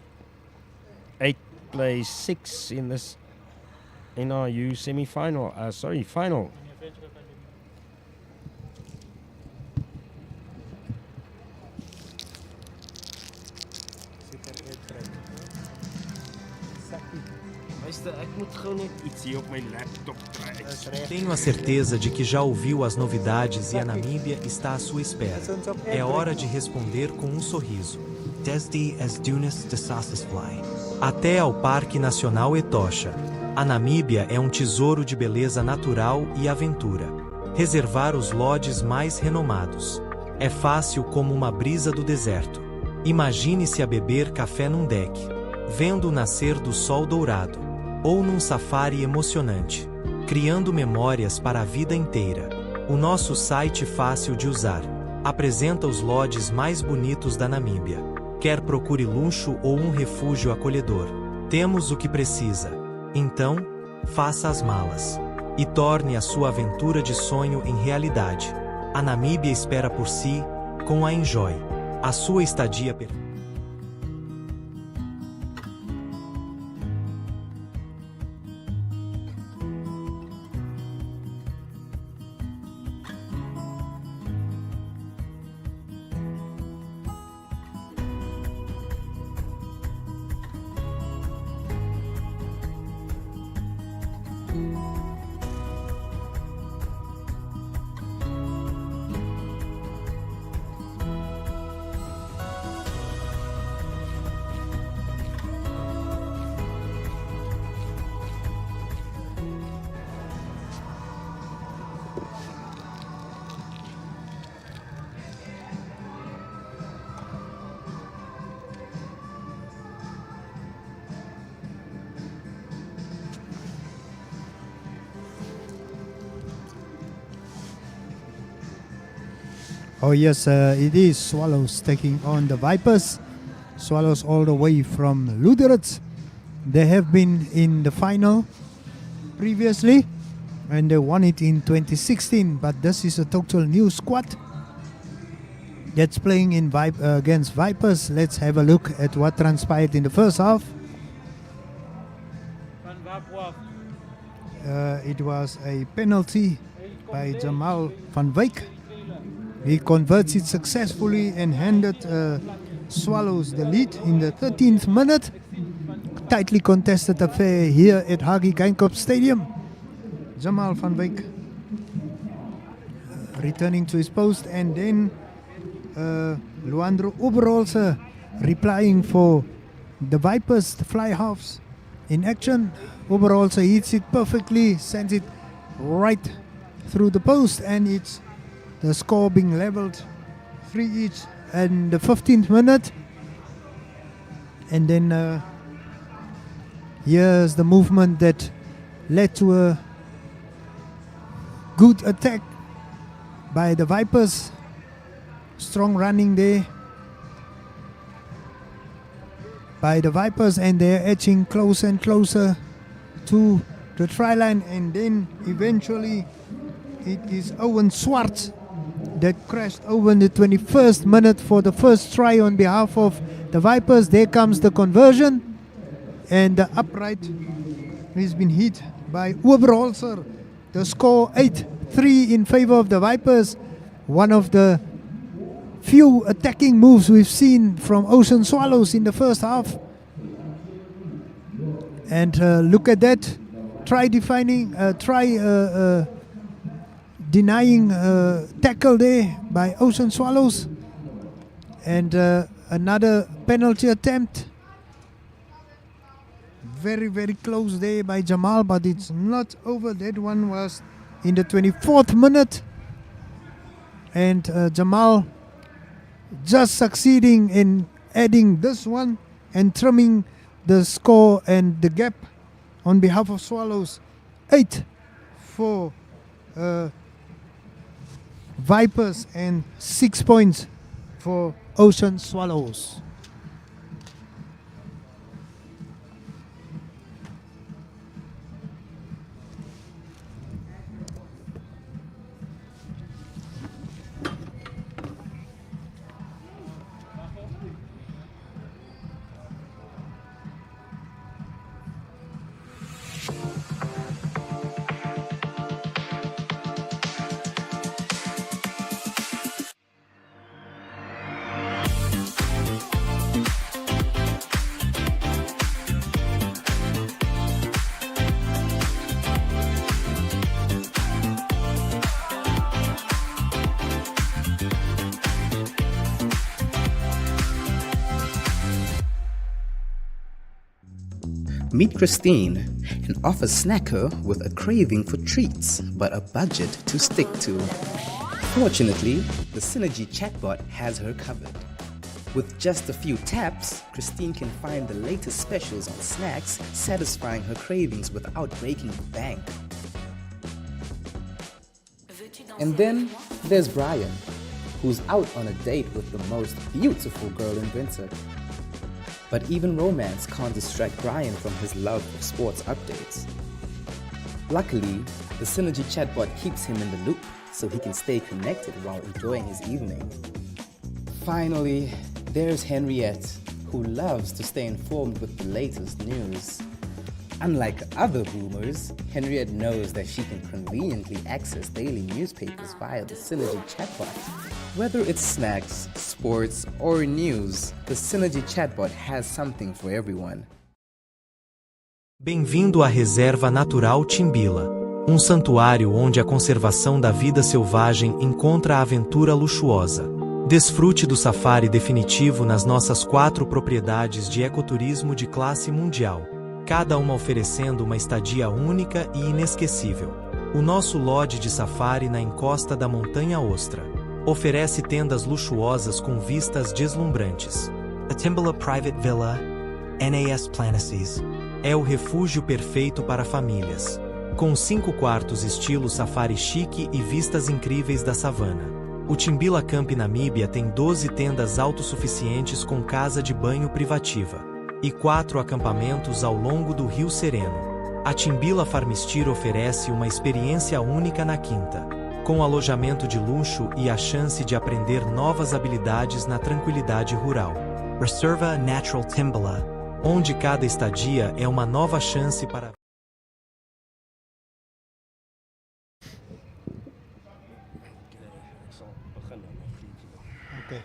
8 plays 6 in this NRU semi-final. Final. Tenho a certeza de que já ouviu as novidades e a Namíbia está à sua espera. É hora de responder com um sorriso. Desde as dunas de Sassusvlei até ao Parque Nacional Etosha, a Namíbia é um tesouro de beleza natural e aventura. Reservar os lodges mais renomados. É fácil como uma brisa do deserto. Imagine-se a beber café num deck, vendo o nascer do sol dourado, ou num safari emocionante, criando memórias para a vida inteira. O nosso site fácil de usar apresenta os lodges mais bonitos da Namíbia. Quer procure luxo ou um refúgio acolhedor? Temos o que precisa. Então, faça as malas e torne a sua aventura de sonho em realidade. A Namíbia espera por si, com a Enjoy. A sua estadia Oh yes, it is Swallows taking on the Vipers. Swallows all the way from Lüderitz. They have been in the final previously and they won it in 2016, but this is a total new squad that's playing in against Vipers. Let's have a look at what transpired in the first half. It was a penalty by Jamal van Wyk. He converts it successfully and handed Swallows the lead in the 13th minute. Tightly contested affair here at Hagi Geinkop Stadium. Jamal van Wyk returning to his post, and then Luandro Oberholzer replying for the Vipers, the fly halves in action. Oberholzer hits it perfectly, sends it right through the post, and it's the score being leveled 3 each in the 15th minute. And then here's the movement that led to a good attack by the Vipers. Strong running there by the Vipers, and they're edging closer and closer to the try line. And then eventually it is Owen Swart that crashed over in the 21st minute for the first try on behalf of the Vipers. There comes the conversion, and the upright has been hit by Oberholzer. The score 8-3 in favor of the Vipers. One of the few attacking moves we've seen from Ocean Swallows in the first half. And look at that, denying tackle there by Ocean Swallows. And another penalty attempt. Very, very close there by Jamal, but it's not over. That one was in the 24th minute. And Jamal just succeeding in adding this one and trimming the score and the gap on behalf of Swallows. 8 for Vipers and 6 points for Ocean Swallows. Meet Christine, an office snacker with a craving for treats, but a budget to stick to. Fortunately, the Synergy chatbot has her covered. With just a few taps, Christine can find the latest specials on snacks, satisfying her cravings without breaking the bank. And then there's Brian, who's out on a date with the most beautiful girl in Windhoek. But even romance can't distract Brian from his love of sports updates. Luckily, the Synergy chatbot keeps him in the loop so he can stay connected while enjoying his evening. Finally, there's Henriette, who loves to stay informed with the latest news. Unlike other boomers, Henriette knows that she can conveniently access daily newspapers via the Synergy chatbot. Whether it's snacks, sports, or news, the Synergy chatbot has something for everyone. Bem-vindo à Reserva Natural Timbila, um santuário onde a conservação da vida selvagem encontra a aventura luxuosa. Desfrute do safari definitivo nas nossas 4 propriedades de ecoturismo de classe mundial, cada uma oferecendo uma estadia única e inesquecível. O nosso lodge de safari na encosta da Montanha Ostra oferece tendas luxuosas com vistas deslumbrantes. A Timbila Private Villa, NAS Planicies, é o refúgio perfeito para famílias, com 5 quartos estilo safari chique e vistas incríveis da savana. O Timbila Camp Namíbia tem 12 tendas autossuficientes com casa de banho privativa e 4 acampamentos ao longo do Rio Sereno. A Timbila Farmistir oferece uma experiência única na quinta, com alojamento de luxo e a chance de aprender novas habilidades na tranquilidade rural. Reserva Natural Timbila, onde cada estadia é uma nova chance para... Okay.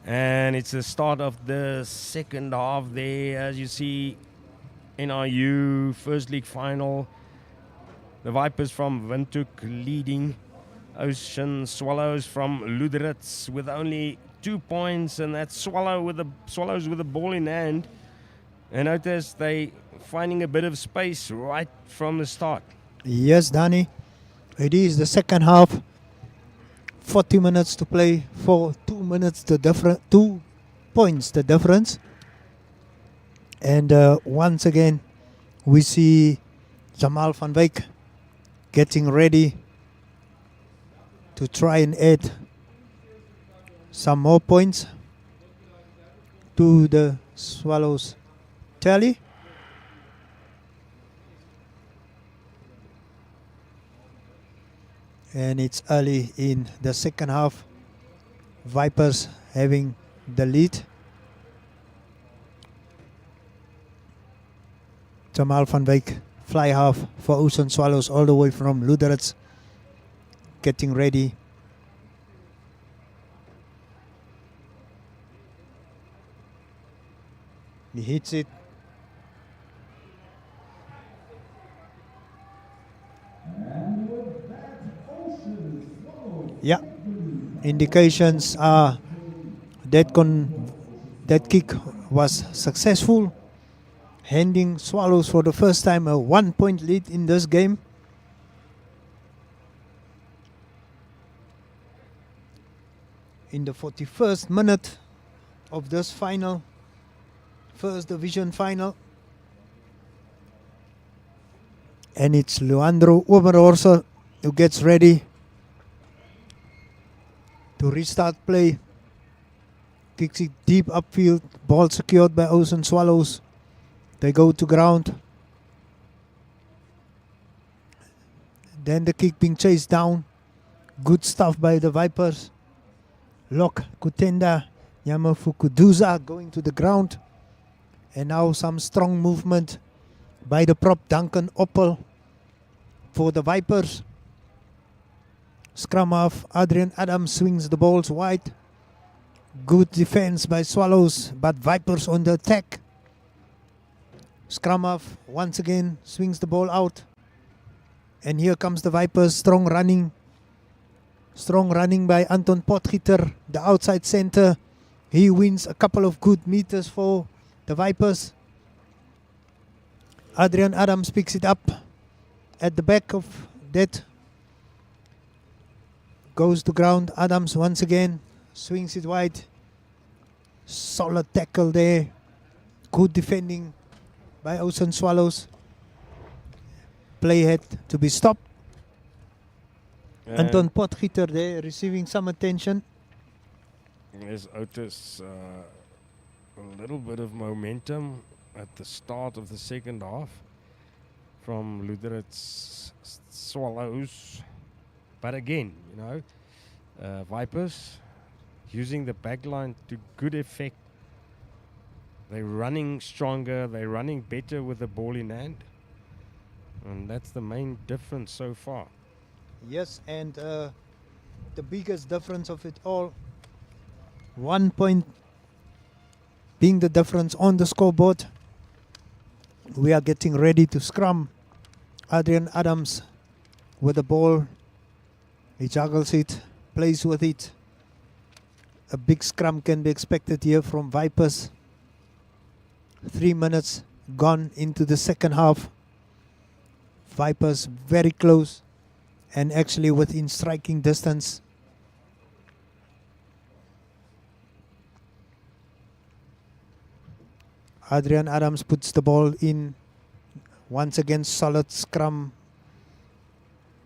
And it's the start of the second half there. As you see, NRU First League final. The Vipers from Windhoek leading. Ocean Swallows from Lüderitz with only 2 points, and that's Swallows with the ball in hand. And notice they finding a bit of space right from the start. Yes, Danny. It is the second half. 40 minutes to play. For 2 minutes, 2 points the difference. And once again, we see Jamal van Wyk getting ready to try and add some more points to the Swallows tally. And it's early in the second half. Vipers having the lead. Jamal van Wyk, fly half for Ocean Swallows all the way from Lüderitz, getting ready. He hits it. Yeah, indications are that kick was successful, handing Swallows for the first time a 1-point lead in this game. In the 41st minute of this final, First Division final. And it's Leandro Oberhorser who gets ready to restart play. Kicks it deep upfield. Ball secured by Ocean Swallows. They go to ground. Then the kick being chased down. Good stuff by the Vipers. Lok, Kutenda, Yamafukuduza going to the ground. And now some strong movement by the prop Duncan Oppel for the Vipers. Scrum half, Adrian Adams swings the balls wide. Good defense by Swallows, but Vipers on the attack. Scrum half once again swings the ball out. And here comes the Vipers, strong running. Strong running by Anton Potgieter, the outside center. He wins a couple of good meters for the Vipers. Adrian Adams picks it up at the back of that. Goes to ground. Adams once again swings it wide. Solid tackle there. Good defending by Ocean Swallows. Play had to be stopped. Anton Potgieter there receiving some attention. There's Otis, a little bit of momentum at the start of the second half from Lüderitz Swallows. But again, Vipers using the back line to good effect. They're running stronger, they're running better with the ball in hand. And that's the main difference so far. Yes, and the biggest difference of it all, 1 point being the difference on the scoreboard. We are getting ready to scrum. Adrian Adams with the ball. He juggles it, plays with it. A big scrum can be expected here from Vipers. 3 minutes gone into the second half. Vipers very close and actually within striking distance. Adrian Adams puts the ball in. Once again, solid scrum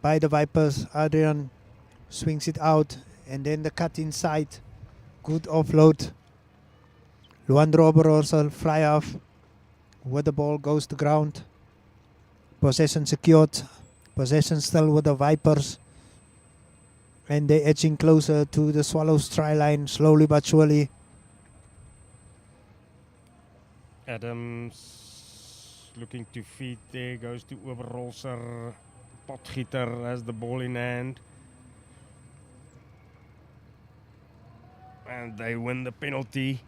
by the Vipers. Adrian swings it out and then the cut inside. Good offload. Luandro Oberholzer fly off where the ball goes to ground. Possession secured. Possession still with the Vipers. And they're edging closer to the Swallows try line slowly but surely. Adams looking to feed there, goes to Oberholzer. Potgieter has the ball in hand. And they win the penalty.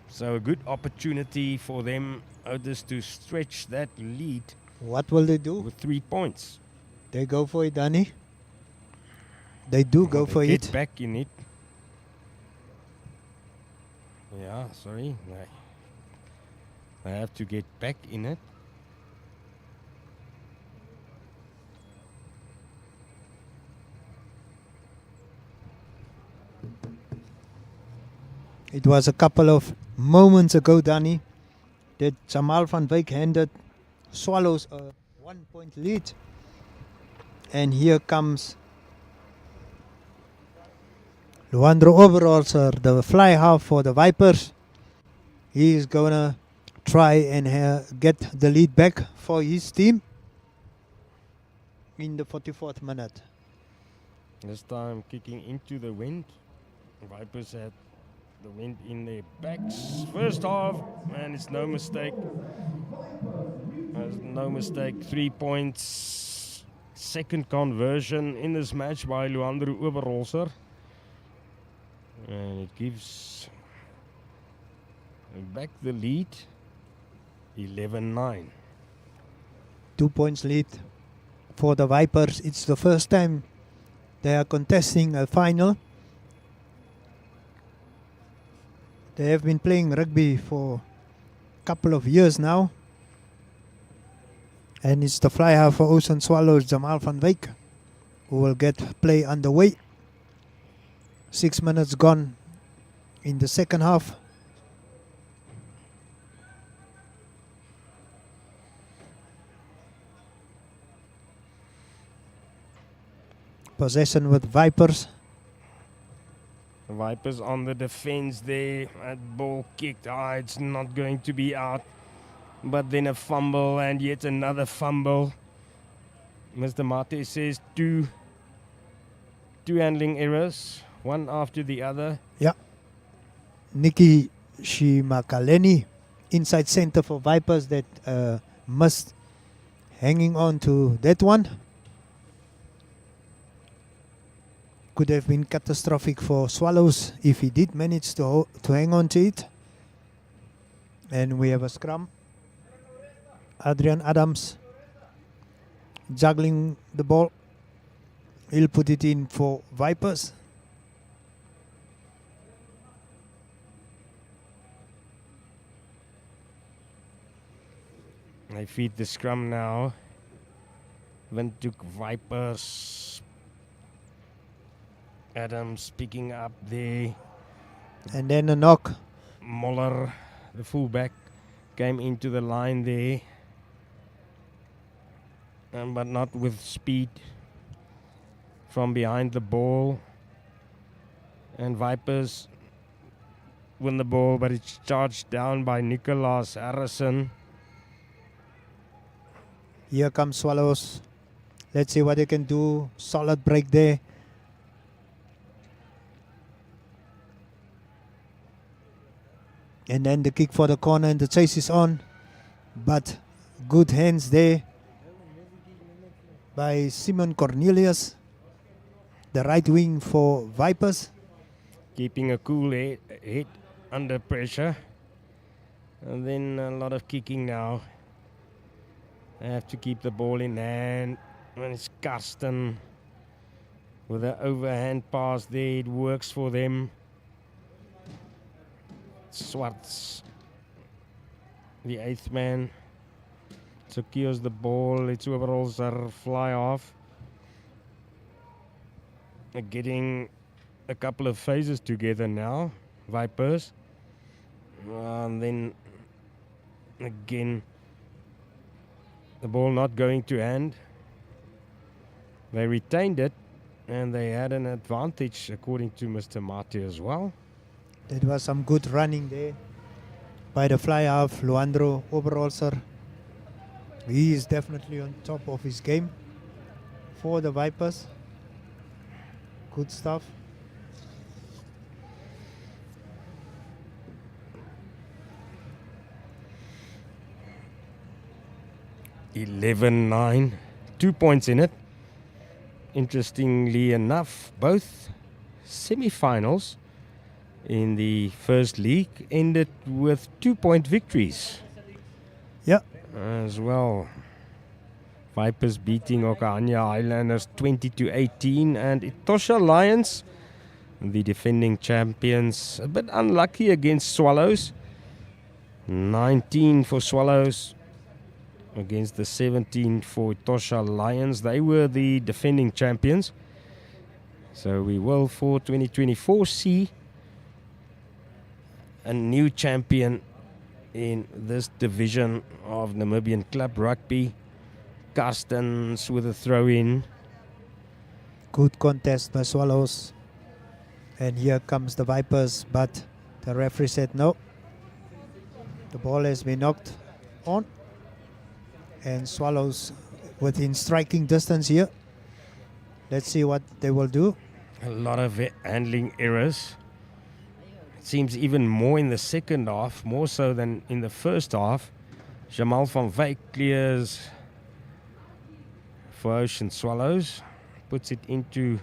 So a good opportunity for them, Otis, to stretch that lead. What will they do? With 3 points. They go for it, Danny. They do go for get it. Back in it. Yeah, sorry. I have to get back in it. It was a couple of moments ago, Danny, that Jamal van Wyk handed Swallows a 1 point lead. And here comes Luandro Oberholzer, the fly half for the Vipers. He is going to try and get the lead back for his team in the 44th minute. This time kicking into the wind. Vipers had the wind in their backs. First half, and it's no mistake. There's no mistake. 3 points. Second conversion in this match by Luandro Oberholzer. And it gives back the lead. 11-9. 2 points lead for the Vipers. It's the first time they are contesting a final. They have been playing rugby for a couple of years now. And it's the fly half for Ocean Swallows, Jamal van Wyk, who will get play underway. 6 minutes gone in the second half. Possession with Vipers. The Vipers on the defense there. That ball kicked. It's not going to be out. But then a fumble and yet another fumble. Mr. Mate says two handling errors, one after the other. Yeah. Nikki Shimakaleni, inside center for Vipers, that missed hanging on to that one. Could have been catastrophic for Swallows if he did manage to hang on to it. And we have a scrum. Adrian Adams juggling the ball. He'll put it in for Vipers. They feed the scrum now. Windhoek Vipers. Adams picking up there. And then a knock. Moller, the fullback, came into the line there. But not with speed. From behind the ball. And Vipers win the ball, but it's charged down by Nicholas Harrison. Here comes Swallows. Let's see what they can do. Solid break there. And then the kick for the corner and the chase is on. But good hands there by Simon Cornelius, the right wing for Vipers. Keeping a cool head under pressure. And then a lot of kicking now. They have to keep the ball in hand. And it's Karsten with an overhand pass there. It works for them. Swartz, the 8th man, secures the ball. Its overalls are fly off. They're getting a couple of phases together now, Vipers. And then again, the ball not going to hand. They retained it and they had an advantage according to Mr. Mate as well. There was some good running there by the fly half, Luandro Oberholzer. He is definitely on top of his game for the Vipers. Good stuff. (11-9), 2 points in it. Interestingly enough, both semi-finals in the first league ended with 2-point victories. Yeah. As well. Vipers beating Okahania Highlanders 20-18, and Etosha Lions, the defending champions, a bit unlucky against Swallows. 19 for Swallows against the 17 for Etosha Lions. They were the defending champions. So we will for 2024 see a new champion in this division of Namibian Club Rugby. Carstens with a throw in. Good contest by Swallows. And here comes the Vipers, but the referee said no. The ball has been knocked on. And Swallows within striking distance here. Let's see what they will do. A lot of handling errors. It seems even more in the second half, more so than in the first half. Jamal van Wyk clears for Ocean Swallows. Puts it into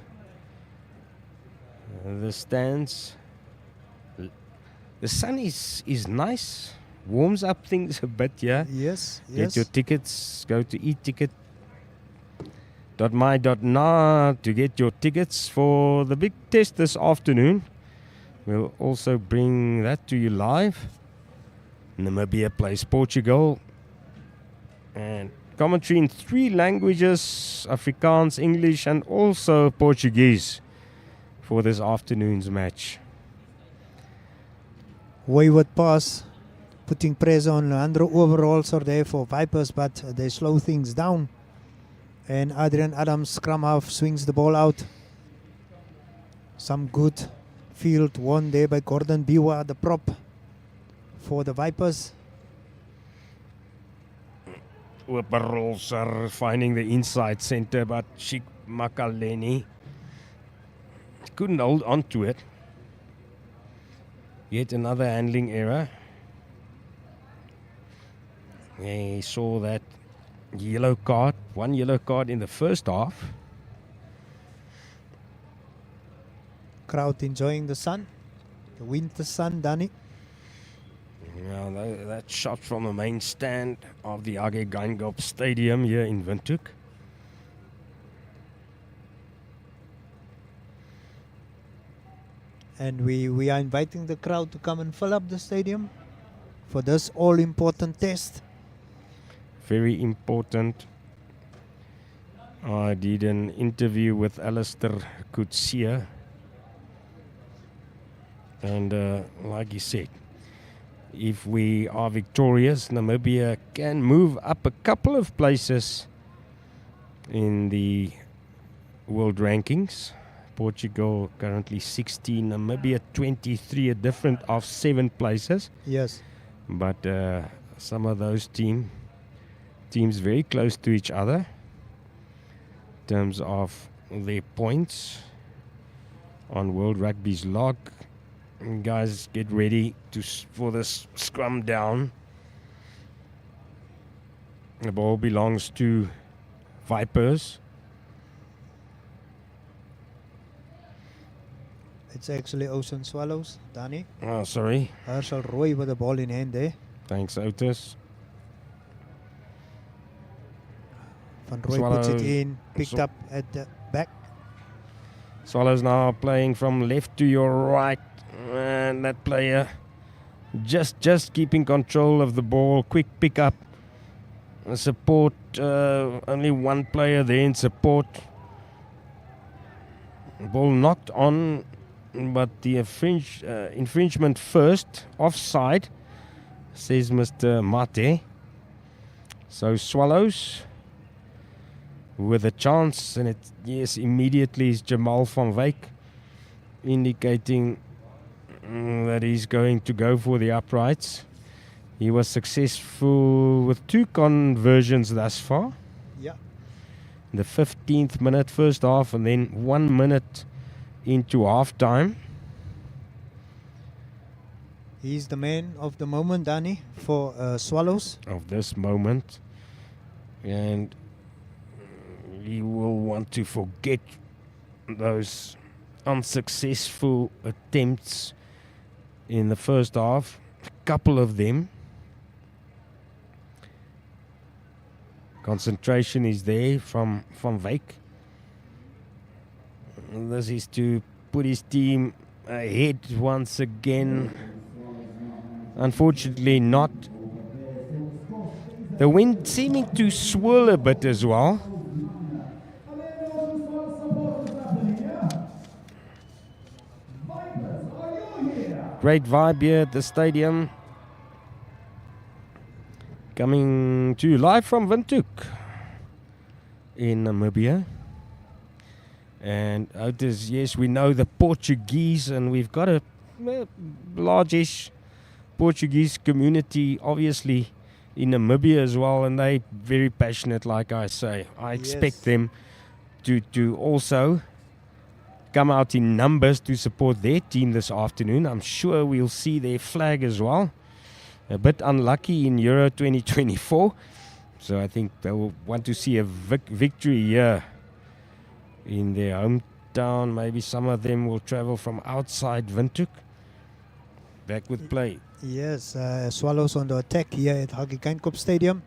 the stands. The sun is nice. Warms up things a bit, yeah? Yes, Get your tickets. Go to eticket.my.na to get your tickets for the big test this afternoon. We'll also bring that to you live. Namibia plays Portugal. And commentary in 3 languages, Afrikaans, English, and also Portuguese for this afternoon's match. Wayward pass, putting pressure on Leandro Overholzer there for Vipers, but they slow things down. And Adrian Adams, scrum half, swings the ball out. Some good field won there by Gordon Biwa, the prop for the Vipers. Overholzer finding the inside center, but Sheikh Makaleni couldn't hold on to it. Yet another handling error. He saw that yellow card, 1 yellow card in the first half. Crowd enjoying the sun, the winter sun, Danny. Yeah, that shot from the main stand of the Age Geingob Stadium here in Windhoek. And we are inviting the crowd to come and fill up the stadium for this all-important test. Very important. I did an interview with Alistair Coetzee. And like he said, if we are victorious, Namibia can move up a couple of places in the world rankings. Portugal currently 16, Namibia 23, a difference of 7 places. Yes. But some of those teams very close to each other in terms of their points on World Rugby's log. And guys, get ready for this scrum down. The ball belongs to Vipers. It's actually Ocean Swallows, Danny. Oh, sorry. Herschel Roy with the ball in hand there. Thanks, Otis. Van Roy puts it in, picked up at the back. Swallows now playing from left to your right. And that player just keeping control of the ball. Quick pick up. Support. Only one player there in support. Ball knocked on, but the infringement first. Offside, says Mr. Mate. So Swallows with a chance, and yes, immediately is Jamal van Wyk indicating that he's going to go for the uprights. He was successful with 2 conversions thus far. Yeah. The 15th minute first half, and then 1 minute into half time. He's the man of the moment, Danny, for Swallows. Of this moment. And he will want to forget those unsuccessful attempts in the first half. A couple of them. Concentration is there from Van Wyk. This is to put his team ahead once again. Unfortunately not. The wind seeming to swirl a bit as well. Great vibe here at the stadium. Coming to you live from Windhoek in Namibia. And Otis, yes, we know the Portuguese, and we've got a largish Portuguese community, obviously, in Namibia as well, and they're very passionate, like I say. I expect them to also come out in numbers to support their team this afternoon. I'm sure we'll see their flag as well. A bit unlucky in Euro 2024. So I think they'll want to see a victory here in their hometown. Maybe some of them will travel from outside Windhoek. Back with play. Yes, Swallows on the attack here at Hagi Keinkop Stadium.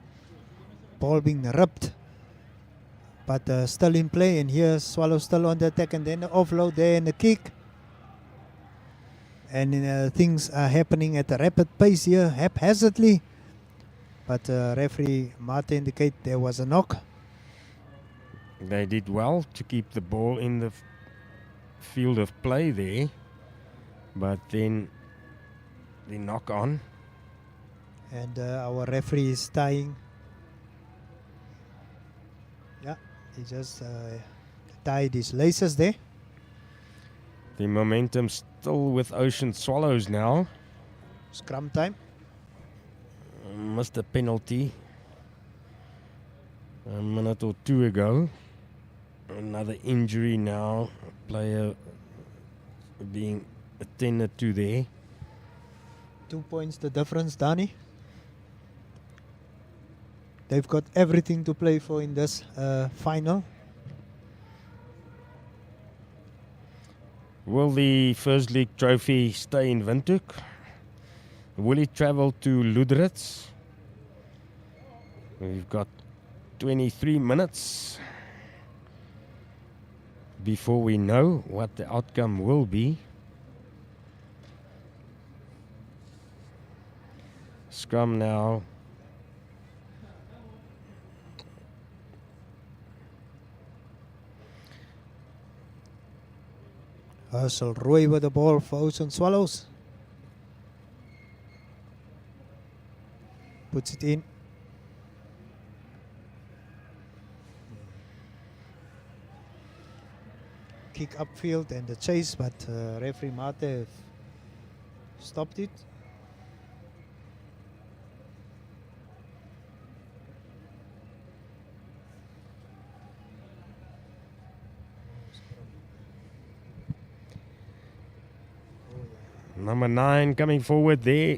Ball being ripped, but still in play. And here Swallows still on the attack, and then the offload there and the kick. And things are happening at a rapid pace here, haphazardly. But referee Mate indicate there was a knock. They did well to keep the ball in the field of play there. But then the knock on. And our referee is tying. Yeah, he just tied his laces there. The momentum still with Ocean Swallows now. Scrum time. Missed a penalty a minute or two ago. Another injury now. A player being attended to there. 2 points the difference, Danny. They've got everything to play for in this final. Will the First League trophy stay in Windhoek? Will it travel to Lüderitz? We've got 23 minutes before we know what the outcome will be. Scrum now. Herschel Roy with the ball for Ocean Swallows. Puts it in. Kick upfield and the chase, but referee Mate stopped it. Number 9 coming forward there.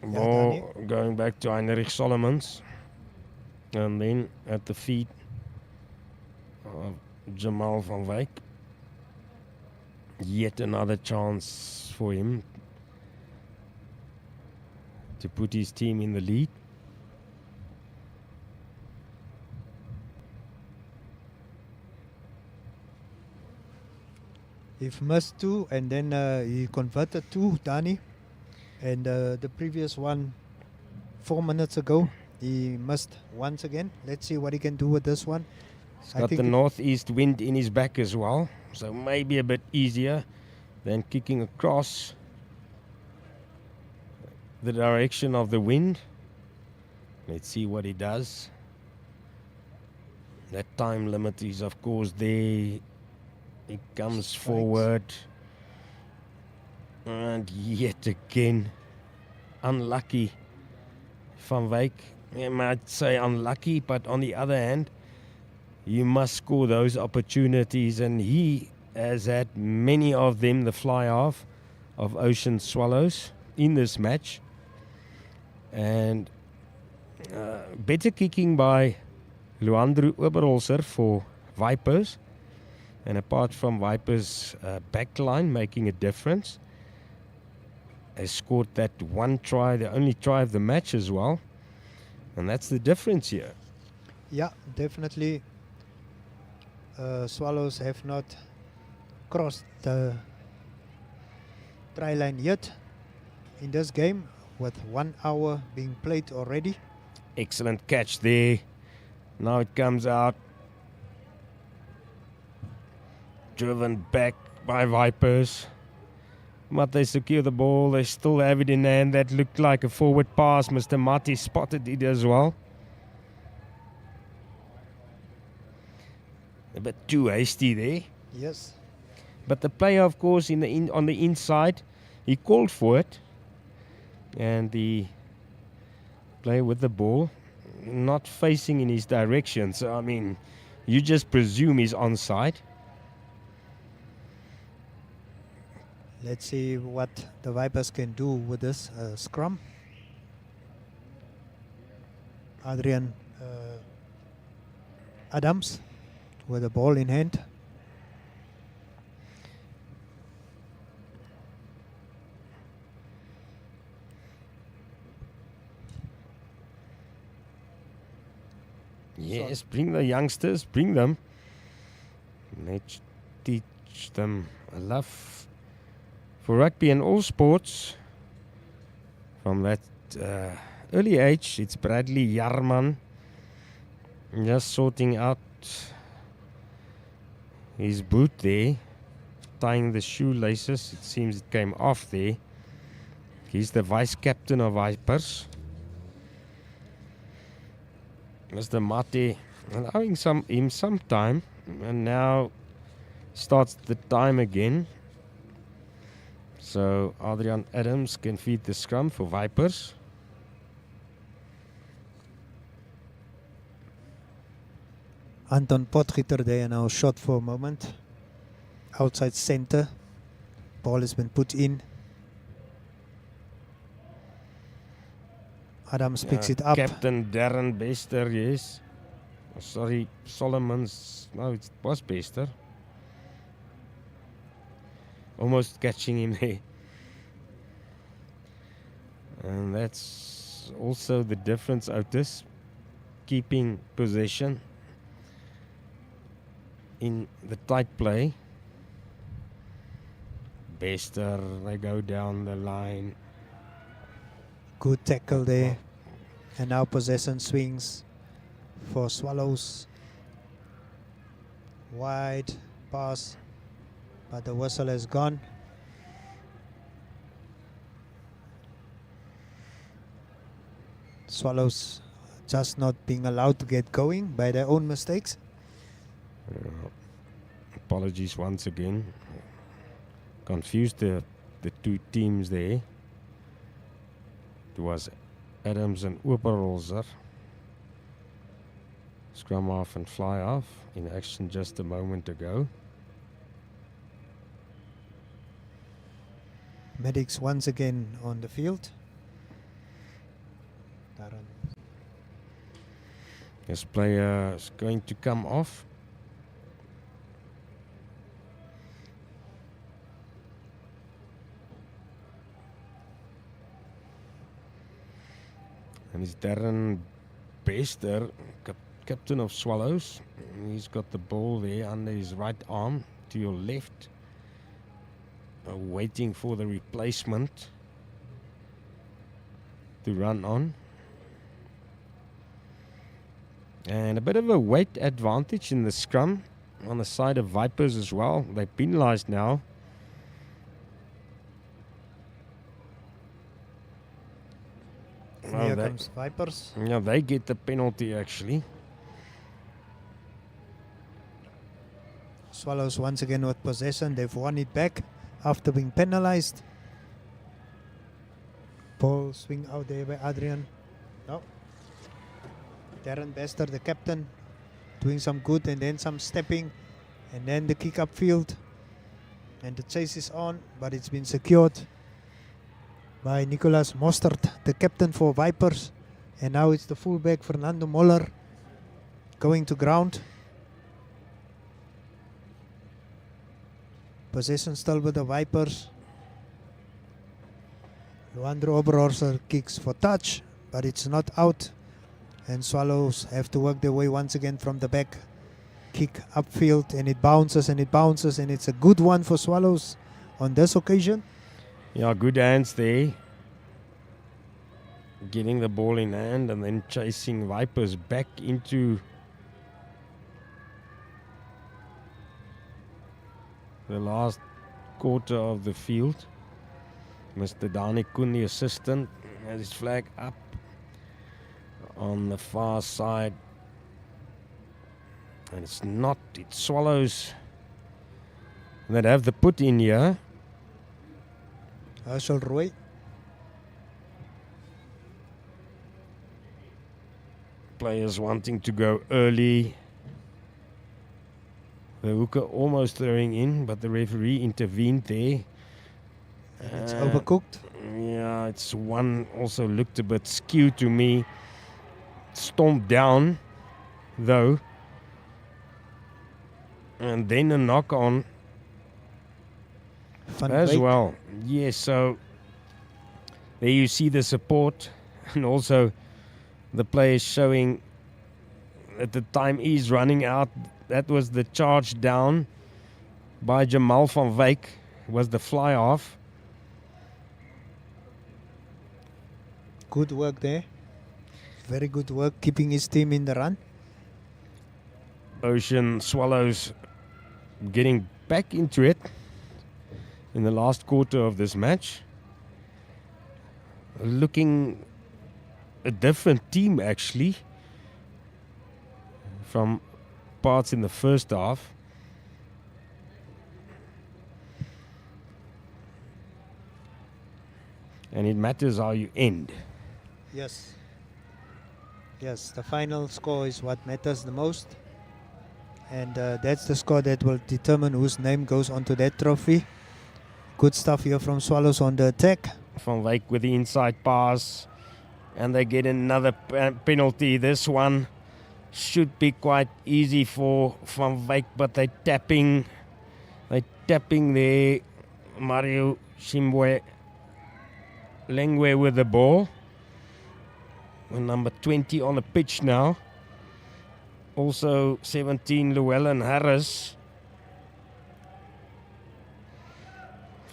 Ball going back to Heinrich Solomons. And then at the feet of Jamal van Wyk. Yet another chance for him to put his team in the lead. He missed 2 and then he converted 2, Danny. And the previous one 4 minutes ago, he missed once again. Let's see what he can do with this one. He's got the northeast wind in his back as well, so maybe a bit easier than kicking across the direction of the wind. Let's see what he does. That time limit is of course there. He comes forward. And yet again, unlucky. Van Wyk, I might say unlucky, but on the other hand, you must score those opportunities, and he has had many of them, the fly-off of Ocean Swallows in this match. And better kicking by Luandro Oberholzer for Vipers. And apart from Vipers' backline making a difference, has scored that one try, the only try of the match as well. And that's the difference here. Yeah, definitely. Swallows have not crossed the try line yet in this game, with 1 hour being played already. Excellent catch there. Now it comes out. Driven back by Vipers. But they secure the ball. They still have it in hand. That looked like a forward pass. Mr. Mati spotted it as well. A bit too hasty there. Yes. But the player, of course, on the inside, he called for it. And the player with the ball not facing in his direction. So, I mean, you just presume he's onside. Let's see what the Vipers can do with this scrum. Adrian Adams with the ball in hand. Yes, bring the youngsters, bring them. Let's teach them a love for rugby and all sports. From that early age, it's Bradley Jarman just sorting out his boot there, tying the shoelaces. It seems it came off there. He's the vice captain of Vipers. Mr. Mate allowing him some time, and now starts the time again. So Adrian Adams can feed the scrum for Vipers. Anton Potgieter there now shot for a moment. Outside center. Ball has been put in. Adams picks it up. Captain Darren Bester, yes. Oh, sorry, Solomons. No, it was Bester. Almost catching him there. And that's also the difference out this. Keeping possession in the tight play. Bester, they go down the line. Good tackle there. And now possession swings for Swallows. Wide pass, but the whistle has gone. Swallows just not being allowed to get going by their own mistakes. Apologies once again. Confused the two teams there. It was Adams and Oberholzer. Scrum off and fly off in action just a moment ago. Medics once again on the field. This player is going to come off. And it's Darren Bester, captain of Swallows. He's got the ball there under his right arm to your left, waiting for the replacement to run on. And a bit of a weight advantage in the scrum on the side of Vipers as well. They're penalised now. Here comes Vipers. Yeah, they get the penalty actually. Swallows once again with possession. They've won it back after being penalised. Ball swing out there by Adrian. No. Darren Bester, the captain, doing some good and then some stepping. And then the kick upfield. And the chase is on, but it's been secured by Nicolas Mostert, the captain for Vipers. And now it's the fullback Fernando Moller going to ground. Possession still with the Vipers. Luandro Oberhorser kicks for touch, but it's not out. And Swallows have to work their way once again from the back. Kick upfield, and it bounces and it bounces, and it's a good one for Swallows on this occasion. Yeah, good hands there. Getting the ball in hand and then chasing Vipers back into the last quarter of the field. Mr. Dani Kun, the assistant, has his flag up on the far side. And it's not, it Swallows that have the put in here. Herschel Roy. Players wanting to go early. The hooker almost throwing in, but the referee intervened there. And it's overcooked. Yeah, it's one also looked a bit skewed to me. Stomped down, though. And then a knock on as well. Yes, so there you see the support, and also the players showing that the time is running out. That was the charge down by Jamal van Wyk, was the fly off. Good work there. Very good work keeping his team in the run. Ocean Swallows getting back into it in the last quarter of this match. Looking a different team actually from parts in the first half. And it matters how you end. Yes. Yes, the final score is what matters the most. And that's the score that will determine whose name goes onto that trophy. Good stuff here from Swallows on the attack. Van Wyk with the inside pass. And they get another penalty. This one should be quite easy for Van Wyk, but they're tapping there. Mario Shimbwe Lengwe with the ball. And number 20 on the pitch now. Also 17 Llewellyn Harris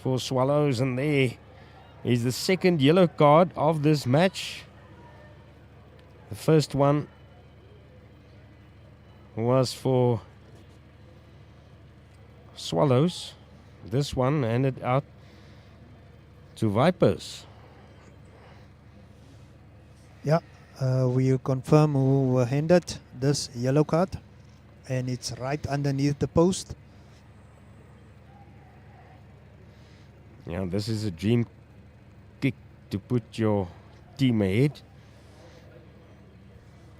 for Swallows, and there is the second yellow card of this match. The first one was for Swallows. This one handed out to Vipers. Yeah, we'll confirm who were handed this yellow card, and it's right underneath the post. Yeah, this is a dream kick to put your team ahead.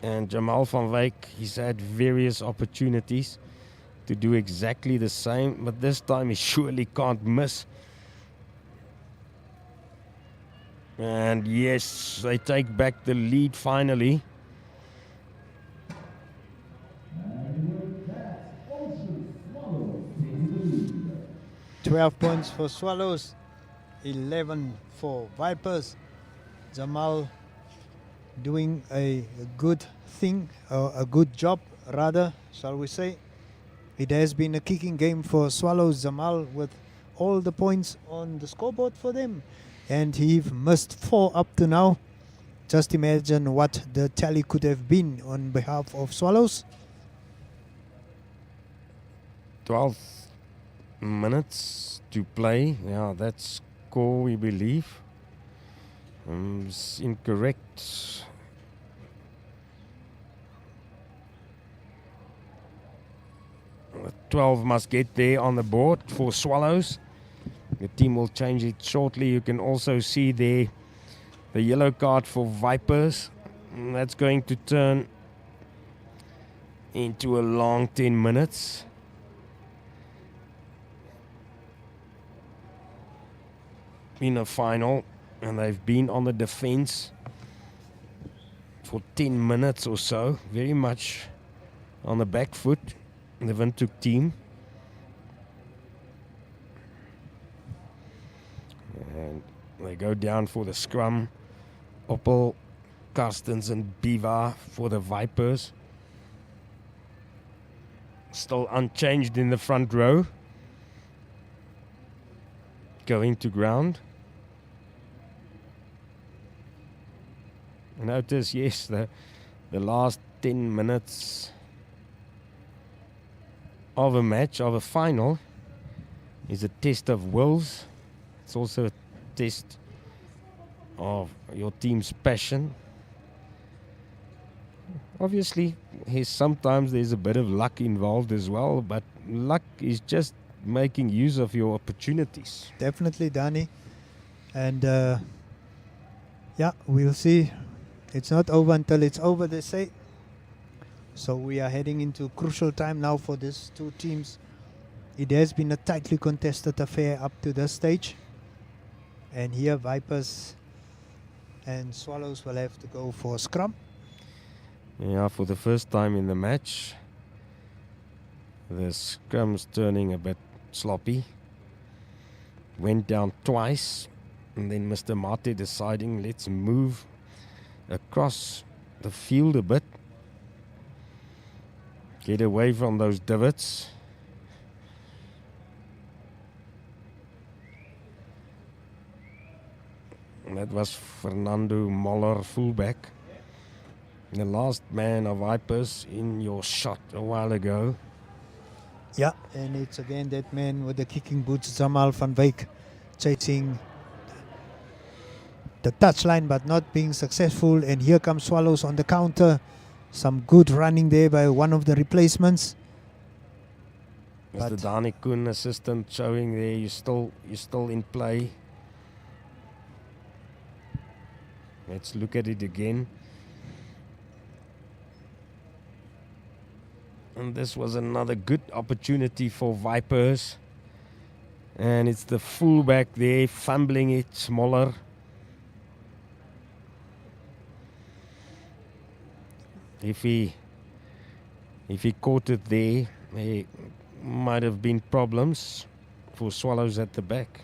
And Jamal van Wyk, he's had various opportunities to do exactly the same, but this time he surely can't miss. And yes, they take back the lead finally. $12 points for Swallows, 11 for Vipers. Jamal doing a good thing, or a good job rather, shall we say. It has been a kicking game for Swallows. Jamal with all the points on the scoreboard for them, and he missed 4 up to now. Just imagine what the tally could have been on behalf of Swallows. 12 minutes to play. Yeah, that's score we believe. It's incorrect. The 12 must get there on the board for Swallows. The team will change it shortly. You can also see there the yellow card for Vipers. And that's going to turn into a long 10 minutes. In a final, and they've been on the defense for 10 minutes or so, very much on the back foot, the Windhoek team. And they go down for the scrum. Oppel, Carstens and Biva for the Vipers. Still unchanged in the front row. Going to ground. Notice, yes, the last 10 minutes of a match, of a final, is a test of wills. It's also a test of your team's passion. Obviously, sometimes there's a bit of luck involved as well, but luck is just making use of your opportunities. Definitely, Danny. And yeah, we'll see. It's not over until it's over, they say. So we are heading into crucial time now for these two teams. It has been a tightly contested affair up to this stage. And here Vipers and Swallows will have to go for a scrum. Yeah, for the first time in the match, the scrum's turning a bit sloppy. Went down twice, and then Mr. Mate deciding, let's move across the field a bit. Get away from those divots. And that was Fernando Moller, fullback. The last man of Vipers in your shot a while ago. Yeah, and it's again that man with the kicking boots, Jamal van Wyk, chasing the touchline but not being successful. And here comes Swallows on the counter. Some good running there by one of the replacements. Mr. Dani Koen, assistant, showing there you're still in play. Let's look at it again. And this was another good opportunity for Vipers. And it's the fullback there fumbling it, Smaller. If he caught it there might have been problems for Swallows at the back.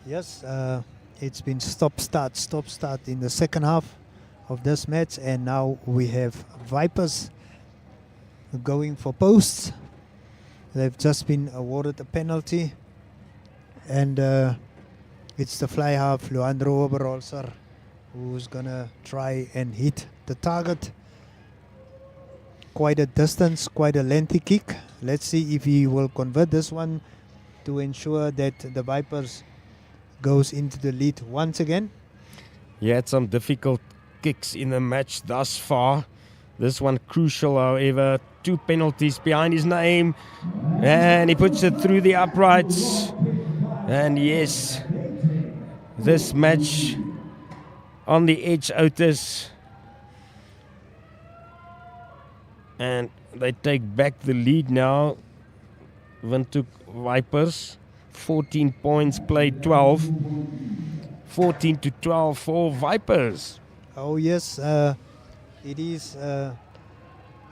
Yes, it's been stop-start in the second half of this match. And now we have Vipers going for posts. They've just been awarded a penalty. And it's the fly half, Leandro Oberholzer, who's going to try and hit the target. Quite a distance, quite a lengthy kick. Let's see if he will convert this one to ensure that the Vipers goes into the lead once again. He had some difficult kicks in the match thus far. This one crucial, however. 2 penalties behind his name. And he puts it through the uprights. And yes, this match on the edge, Otis. And they take back the lead now. Windhoek Vipers, 14 points, played 12. 14 to 12 for Vipers. Oh yes, it is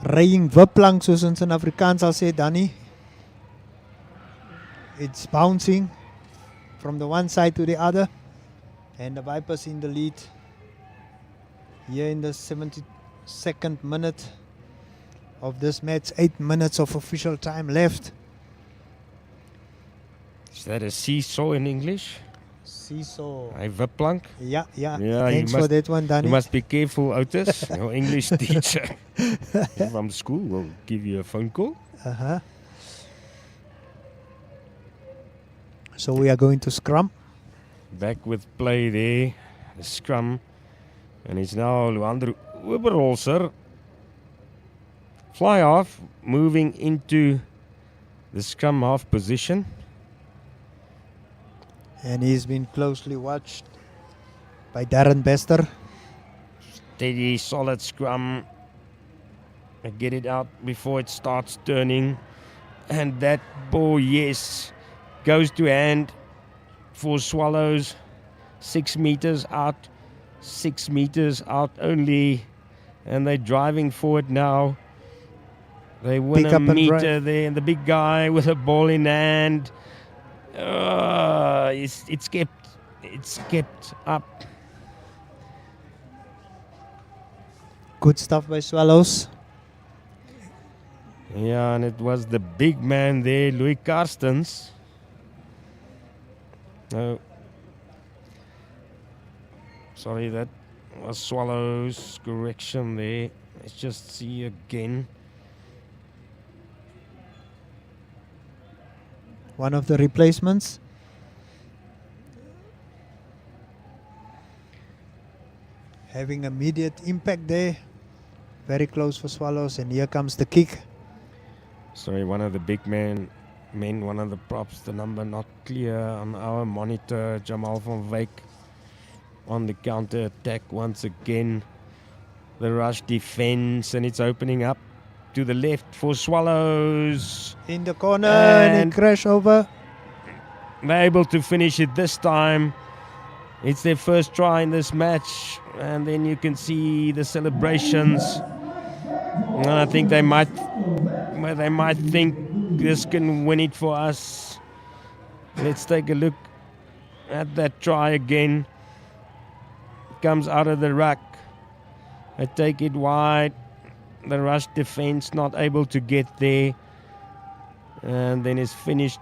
raying wiplank soos ons in Afrikaans sal sê, Danny. It's bouncing from the one side to the other, and the Vipers in the lead here in the 72nd minute of this match. 8 minutes of official time left. Is that a seesaw in English? Seesaw. A wiplank? Yeah. Thanks for that one, Danny. You must be careful, Otis. Your English teacher from school will give you a phone call. So we are going to scrum. Back with play there. The scrum. And it's now Luandro Oberholzer. Fly off, moving into the scrum half position. And he's been closely watched by Darren Bester. Steady, solid scrum. Get it out before it starts turning. And that ball, yes, goes to hand for Swallows. 6 meters out. 6 meters out only. And they're driving forward now. They win a meter there. And the big guy with a ball in hand. It's kept up. Good stuff by Swallows. Yeah, and it was the big man there, Louis Karstens. Sorry, that was Swallows' correction there. Let's just see again. One of the replacements. Having immediate impact there. Very close for Swallows, and here comes the kick. Sorry, one of the big men, one of the props, the number not clear on our monitor. Jamal van Wyk on the counter attack once again. The rush defense, and it's opening up to the left for Swallows. In the corner, and crash over. They're able to finish it this time. It's their first try in this match, and then you can see the celebrations. And I think they might think this can win it for us. Let's take a look at that try again. It comes out of the ruck. They take it wide. The rush defense not able to get there, and then it's finished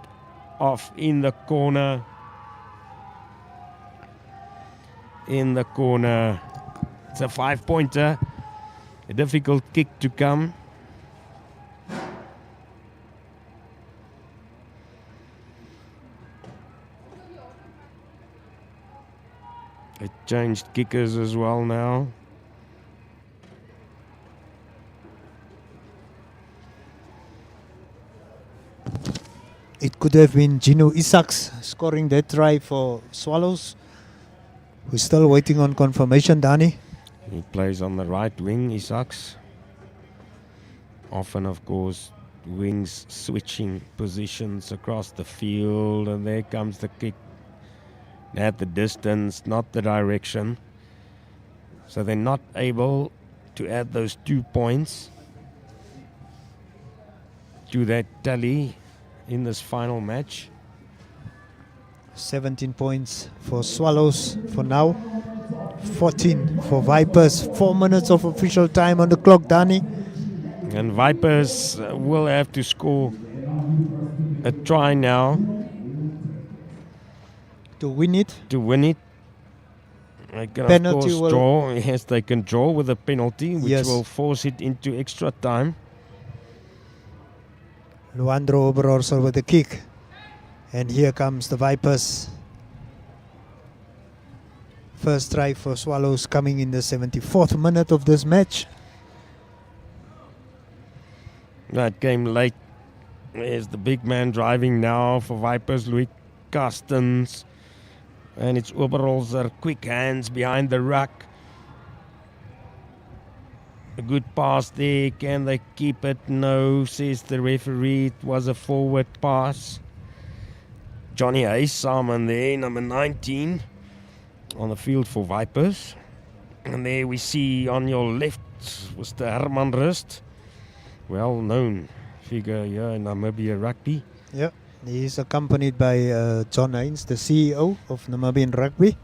off in the corner. In the corner. It's a 5-pointer. A difficult kick to come. It changed kickers as well now. It could have been Gino Isaacs scoring that try for Swallows. We're still waiting on confirmation, Danny. He plays on the right wing, Isaacs. Often, of course, wings switching positions across the field. And there comes the kick at the distance, not the direction. So they're not able to add those 2 points to that tally in this final match. 17 points for Swallows for now. 14 for Vipers. 4 minutes of official time on the clock, Danny. And Vipers will have to score a try now. To win it? To win it. They can Penalty of course draw. Yes, they can draw with a penalty, which will force it into extra time. Luandro Oberholzer with the kick. And here comes the Vipers. First try for Swallows coming in the 74th minute of this match. That came late. There's the big man driving now for Vipers, Louis Karstens. And it's Oberholzer, quick hands behind the ruck. A good pass there. Can they keep it? No, says the referee. It was a forward pass. Johnny Hayes Simon there, number 19, on the field for Vipers. And there we see on your left Mr. Herman Rust, well-known figure here in Namibia Rugby. Yeah, he is accompanied by John Hines, the CEO of Namibian Rugby.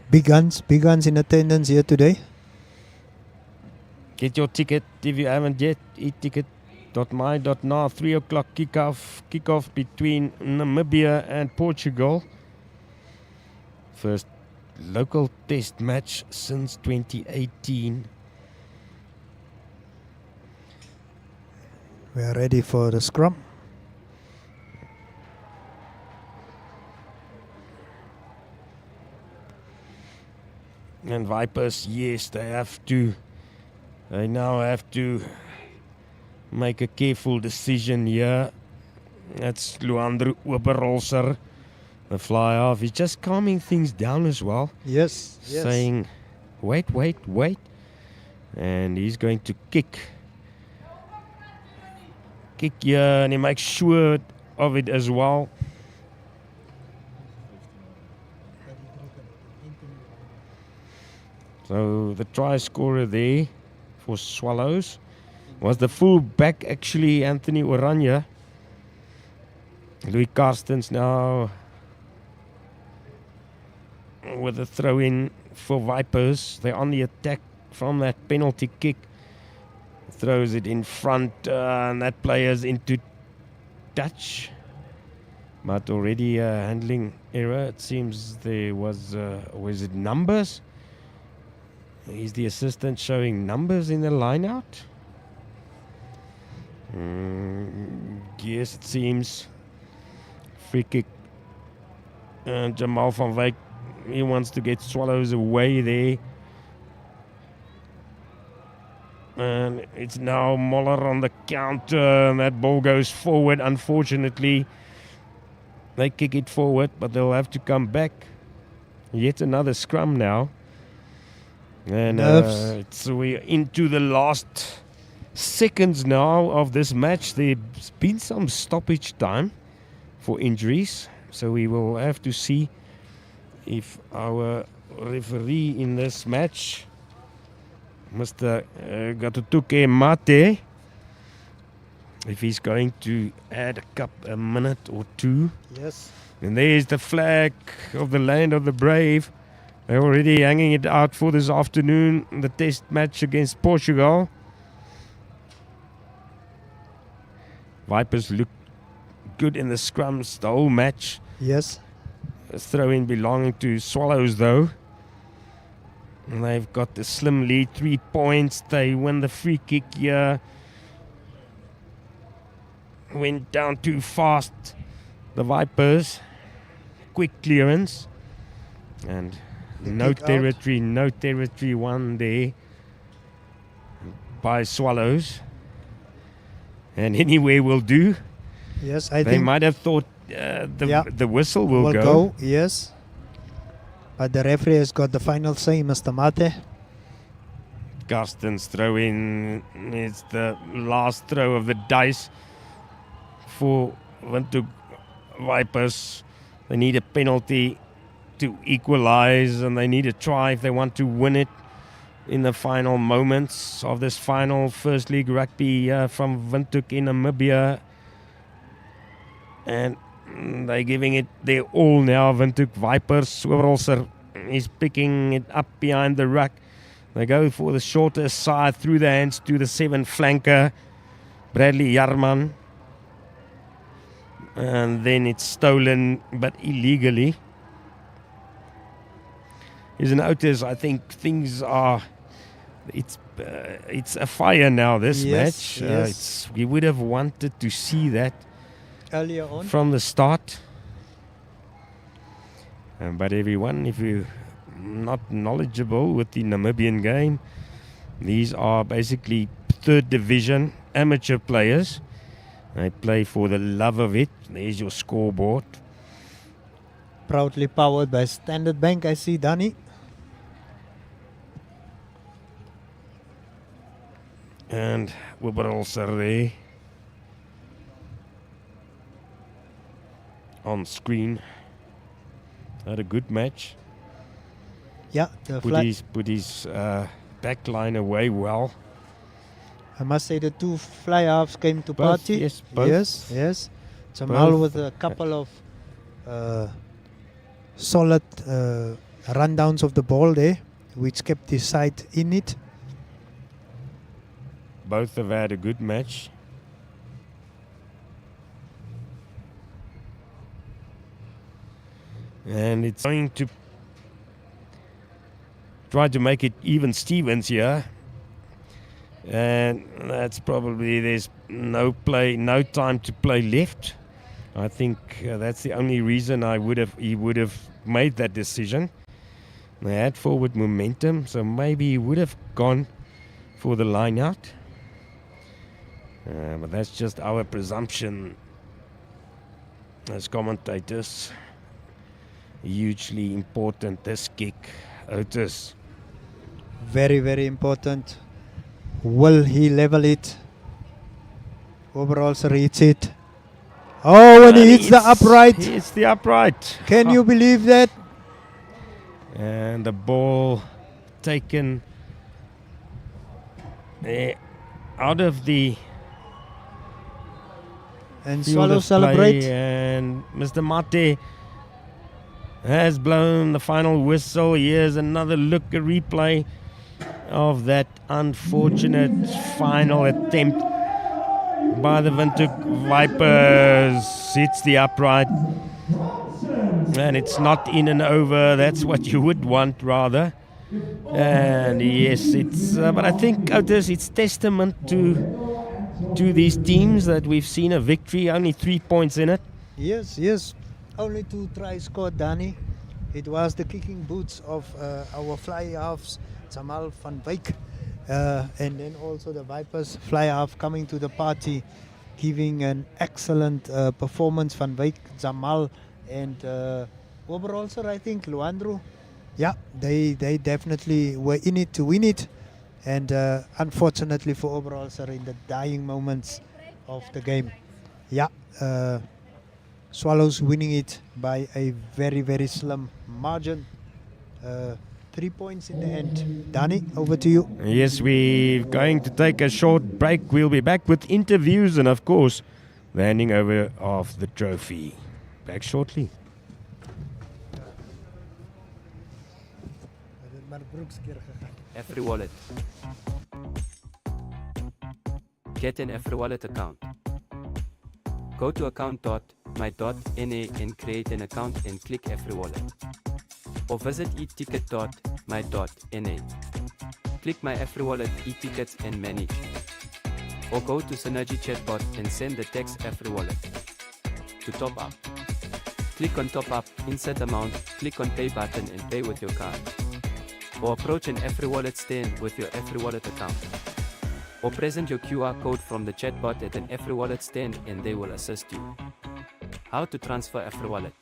Big guns in attendance here today. Get your ticket if you haven't yet. eticket.my.na. 3 o'clock kickoff between Namibia and Portugal. First local test match since 2018. We are ready for the scrum. And Vipers, yes, they now have to make a careful decision here. That's Luandro Oberholzer, the fly off. He's just calming things down as well. Yes. Saying, wait. And he's going to kick here, and he makes sure of it as well. So the try scorer there for Swallows was the full back, actually, Anthony Oranje. Louis Carstens now with a throw in for Vipers. They're on the attack from that penalty kick. Throws it in front, and that player's into touch. But already a handling error. It seems there was it numbers? Is the assistant showing numbers in the line out? Yes, it seems. Free kick. Jamal van Wyk, he wants to get Swallows away there. And it's now Moller on the counter, and that ball goes forward. Unfortunately, they kick it forward, but they'll have to come back. Yet another scrum now. And we're into the last seconds now of this match. There's been some stoppage time for injuries, so we will have to see if our referee in this match, Mr. Gatutuke Mate, if he's going to add a minute or two. Yes. And there's the flag of the land of the brave. They're already hanging it out for this afternoon, the test match against Portugal. Vipers look good in the scrums the whole match. Yes. A throw-in belonging to Swallows, though. And they've got the slim lead, 3 points. They win the free kick here. Went down too fast, the Vipers. Quick clearance. And no territory won there by Swallows. And anyway will do. Yes, they might have thought the whistle will go. Yes. But the referee has got the final say, Mr. Mate. Carstens throw in. It's the last throw of the dice for Windhoek Vipers. They need a penalty to equalize, and they need a try if they want to win it in the final moments of this final First League Rugby from Windhoek in Namibia. And they're giving it their all now, Windhoek Vipers. Swiverolser is picking it up behind the ruck. They go for the shorter side through the hands to the 7 flanker, Bradley Jarman. And then it's stolen, but illegally. Is an notice. I think things are. It's a fire now. This match. Yes. We would have wanted to see that earlier on from the start. But everyone, if you're not knowledgeable with the Namibian game, these are basically third division amateur players. They play for the love of it. There's your scoreboard. Proudly powered by Standard Bank, I see, Danny. And Windhoek there on screen. Had a good match. Yeah, put his back line away well. I must say the two fly halves came to Both, party. yes, both. Yes. Jamal with a couple of solid rundowns of the ball there, which kept his side in it. Both have had a good match. And it's going to try to make it even Stevens here. And that's probably, there's no time to play left. I think that's the only reason he would have made that decision. They had forward momentum, so maybe he would have gone for the line out. But that's just our presumption as commentators. Hugely important, this kick, Otis. Very, very important. Will he level it? Overall, sir, hits it. Oh, and he hits the upright. He hits the upright. Can you believe that? And the ball taken out of the and field Swallow of celebrate. Play, and Mr. Mate has blown the final whistle. Here's another look, a replay of that unfortunate final attempt by the Windhoek Vipers. Hits the upright, and it's not in and over. That's what you would want, rather. And yes, it's but I think Otis, it's testament to these teams that we've seen a victory, only 3 points in it. Yes. Only 2 tries scored, Danny. It was the kicking boots of our fly halves, Jamal van Wyk, and then also the Vipers fly half coming to the party, giving an excellent performance. Van Wyk, Jamal, and overall, sir, I think Luandro. Yeah, they definitely were in it to win it, and unfortunately for overall, sir, in the dying moments of the game, yeah. Swallows winning it by a very, very slim margin. 3 points in the end. Danny, over to you. Yes, we're going to take a short break. We'll be back with interviews and, of course, the handing over of the trophy. Back shortly. AfriWallet. Get an AfriWallet account. Go to account.my.na and create an account and click AfriWallet. Or visit eticket.my.na. Click my AfriWallet e-tickets and manage. Or go to Synergy Chatbot and send the text AfriWallet. To top up, click on top up, insert amount, click on pay button and pay with your card. Or approach an AfriWallet stand with your AfriWallet account. Or present your QR code from the chatbot at an AfriWallet stand and they will assist you. How to transfer AfriWallet.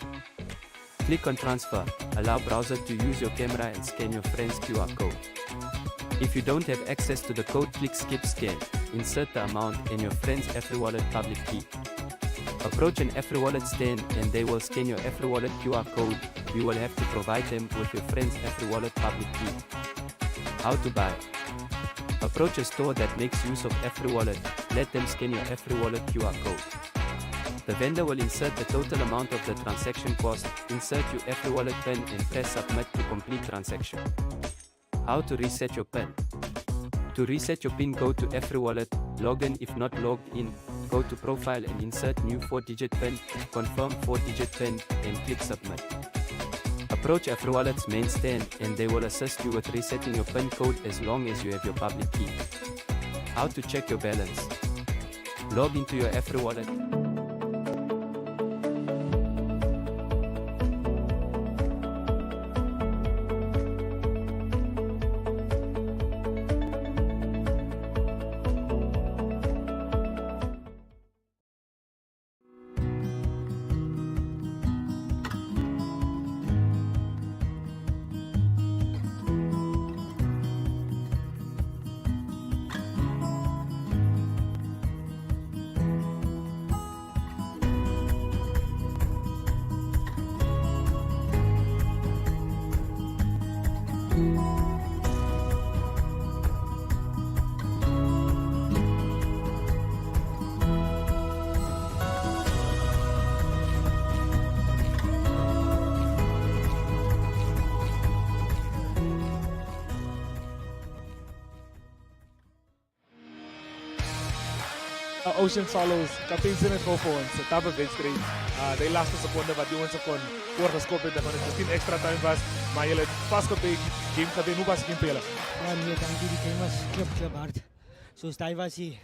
Click on transfer, allow browser to use your camera and scan your friend's QR code. If you don't have access to the code, click skip scan, insert the amount and your friend's AfriWallet public key. Approach an AfriWallet stand and they will scan your AfriWallet QR code. You will have to provide them with your friend's AfriWallet public key. How to buy. Approach a store that makes use of AfriWallet, let them scan your AfriWallet QR code. The vendor will insert the total amount of the transaction cost, insert your AfriWallet PIN and press submit to complete transaction. How to reset your PIN. To reset your PIN, go to AfriWallet, log in if not logged in, go to profile and insert new 4-digit PIN, confirm 4-digit PIN and click submit. Approach AfriWallet's main stand and they will assist you with resetting your PIN code as long as you have your public key. How to check your balance. Log into your AfriWallet. Ocean Swallows, kaptein sê net gou vir ons, 'n tappe wedstryd. Die laaste sekonde wat die ons kon voorgeskop het, dat dit miskien extra time was, maar julle het vasgebyt, game kaptein, hoe was die game vir julle? Ja nee, dankie, die game was klip hard. Soos daai was die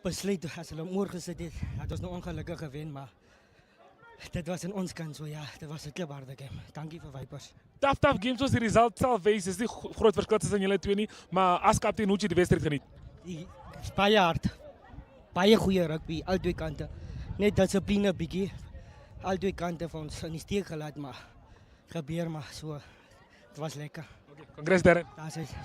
besluit, as hulle oor gesit het, dat ons nou ongelukkig gewen, maar dit was in ons kant, so ja, dit was 'n klipharde game. Dankie vir Vipers. Tough game soos die result self wees, is nie groot verskil tussen julle twee nie, maar as kaptein, hoe het jy die wedstryd geniet? Baie hard. Baie goeie rugby, al twee kante. Net dissipline bietjie. Al twee kante van ons in die steek gelaat, maar gebeur maar so. Dit was lekker. Okay, congrats Darren.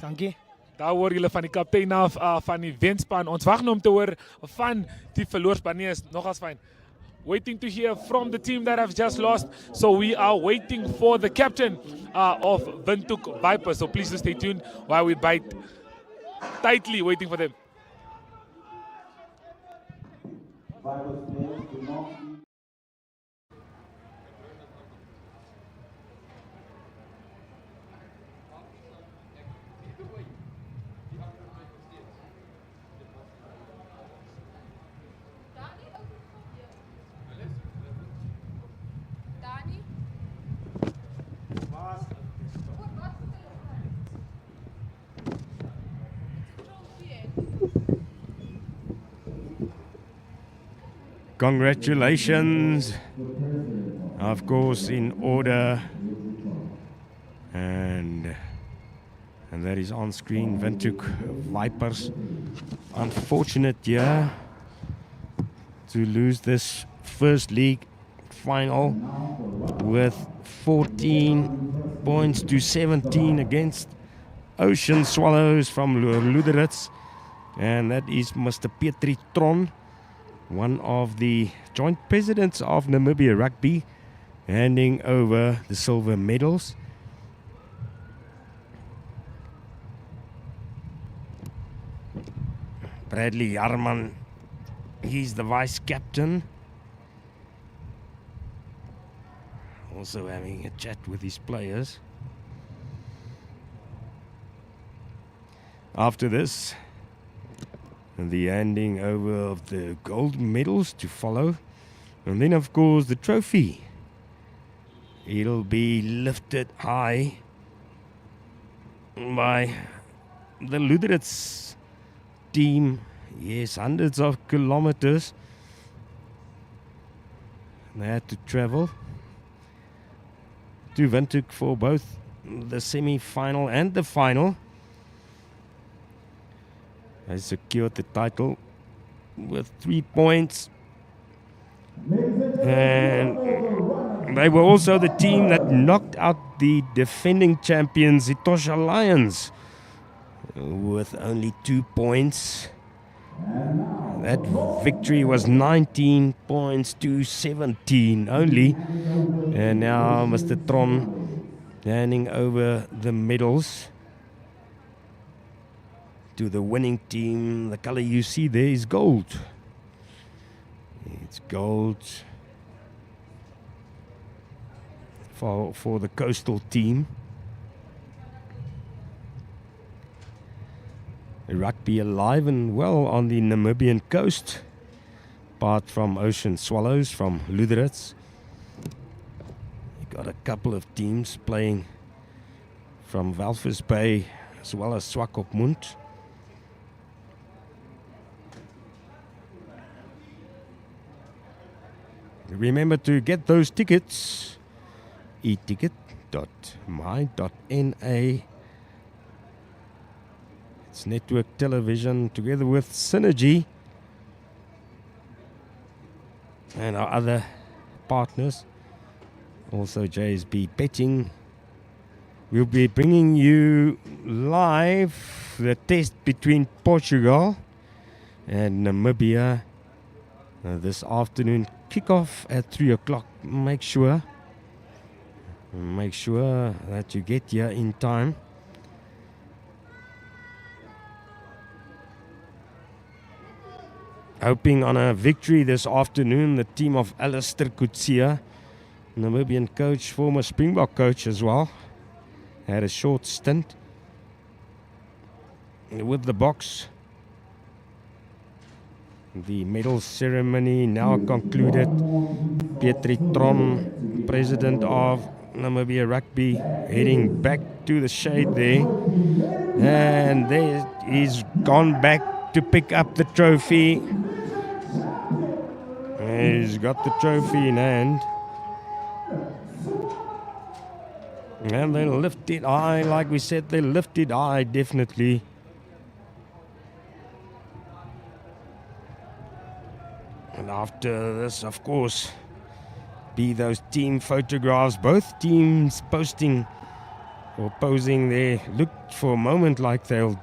Dankie. Daar hoor julle van die kaptein af, van die wenspan. Ons wag nou om te hoor van die verloorspan. Nee, is nogals fyn. Waiting to hear from the team that have just lost. So we are waiting for the captain of Windhoek Vipers. So please do stay tuned while we bite tightly waiting for them. Congratulations, of course, in order, and that is on screen. Windhoek Vipers, unfortunate year to lose this first league final with 14 points to 17 against Ocean Swallows from Lüderitz, and that is Mr. Petri Tron, one of the joint presidents of Namibia Rugby, handing over the silver medals. Bradley Jarman, he's the vice captain, also having a chat with his players. After this, the handing over of the gold medals to follow, and then of course the trophy. It'll be lifted high by the Lüderitz team. Yes, hundreds of kilometers they had to travel to Windhoek for both the semi-final and the final. They secured the title with 3 points, and they were also the team that knocked out the defending champions Etosha Lions with only 2 points. That victory was 19 points to 17 only, and now Mr. Tron handing over the medals to the winning team. The color you see there is gold. It's gold for the coastal team. Rugby alive and well on the Namibian coast, apart from Ocean Swallows from Lüderitz. You've got a couple of teams playing from Walvis Bay as well as Swakopmund. Remember to get those tickets, eticket.my.na. It's network television together with Synergy and our other partners. Also JSB Betting. We'll be bringing you live the test between Portugal and Namibia this afternoon. Kickoff at 3 o'clock. Make sure that you get here in time. Hoping on a victory this afternoon, the team of Alistair Kutsia, Namibian coach, former Springbok coach as well, had a short stint with the Boks. The medal ceremony now concluded. Pietri Tron, president of Namibia Rugby, heading back to the shade there. And there he's gone back to pick up the trophy. He's got the trophy in hand. And they lift it high, like we said, they lift it high, definitely. And after this, of course, be those team photographs, both teams posting or posing there. Look for a moment like they'll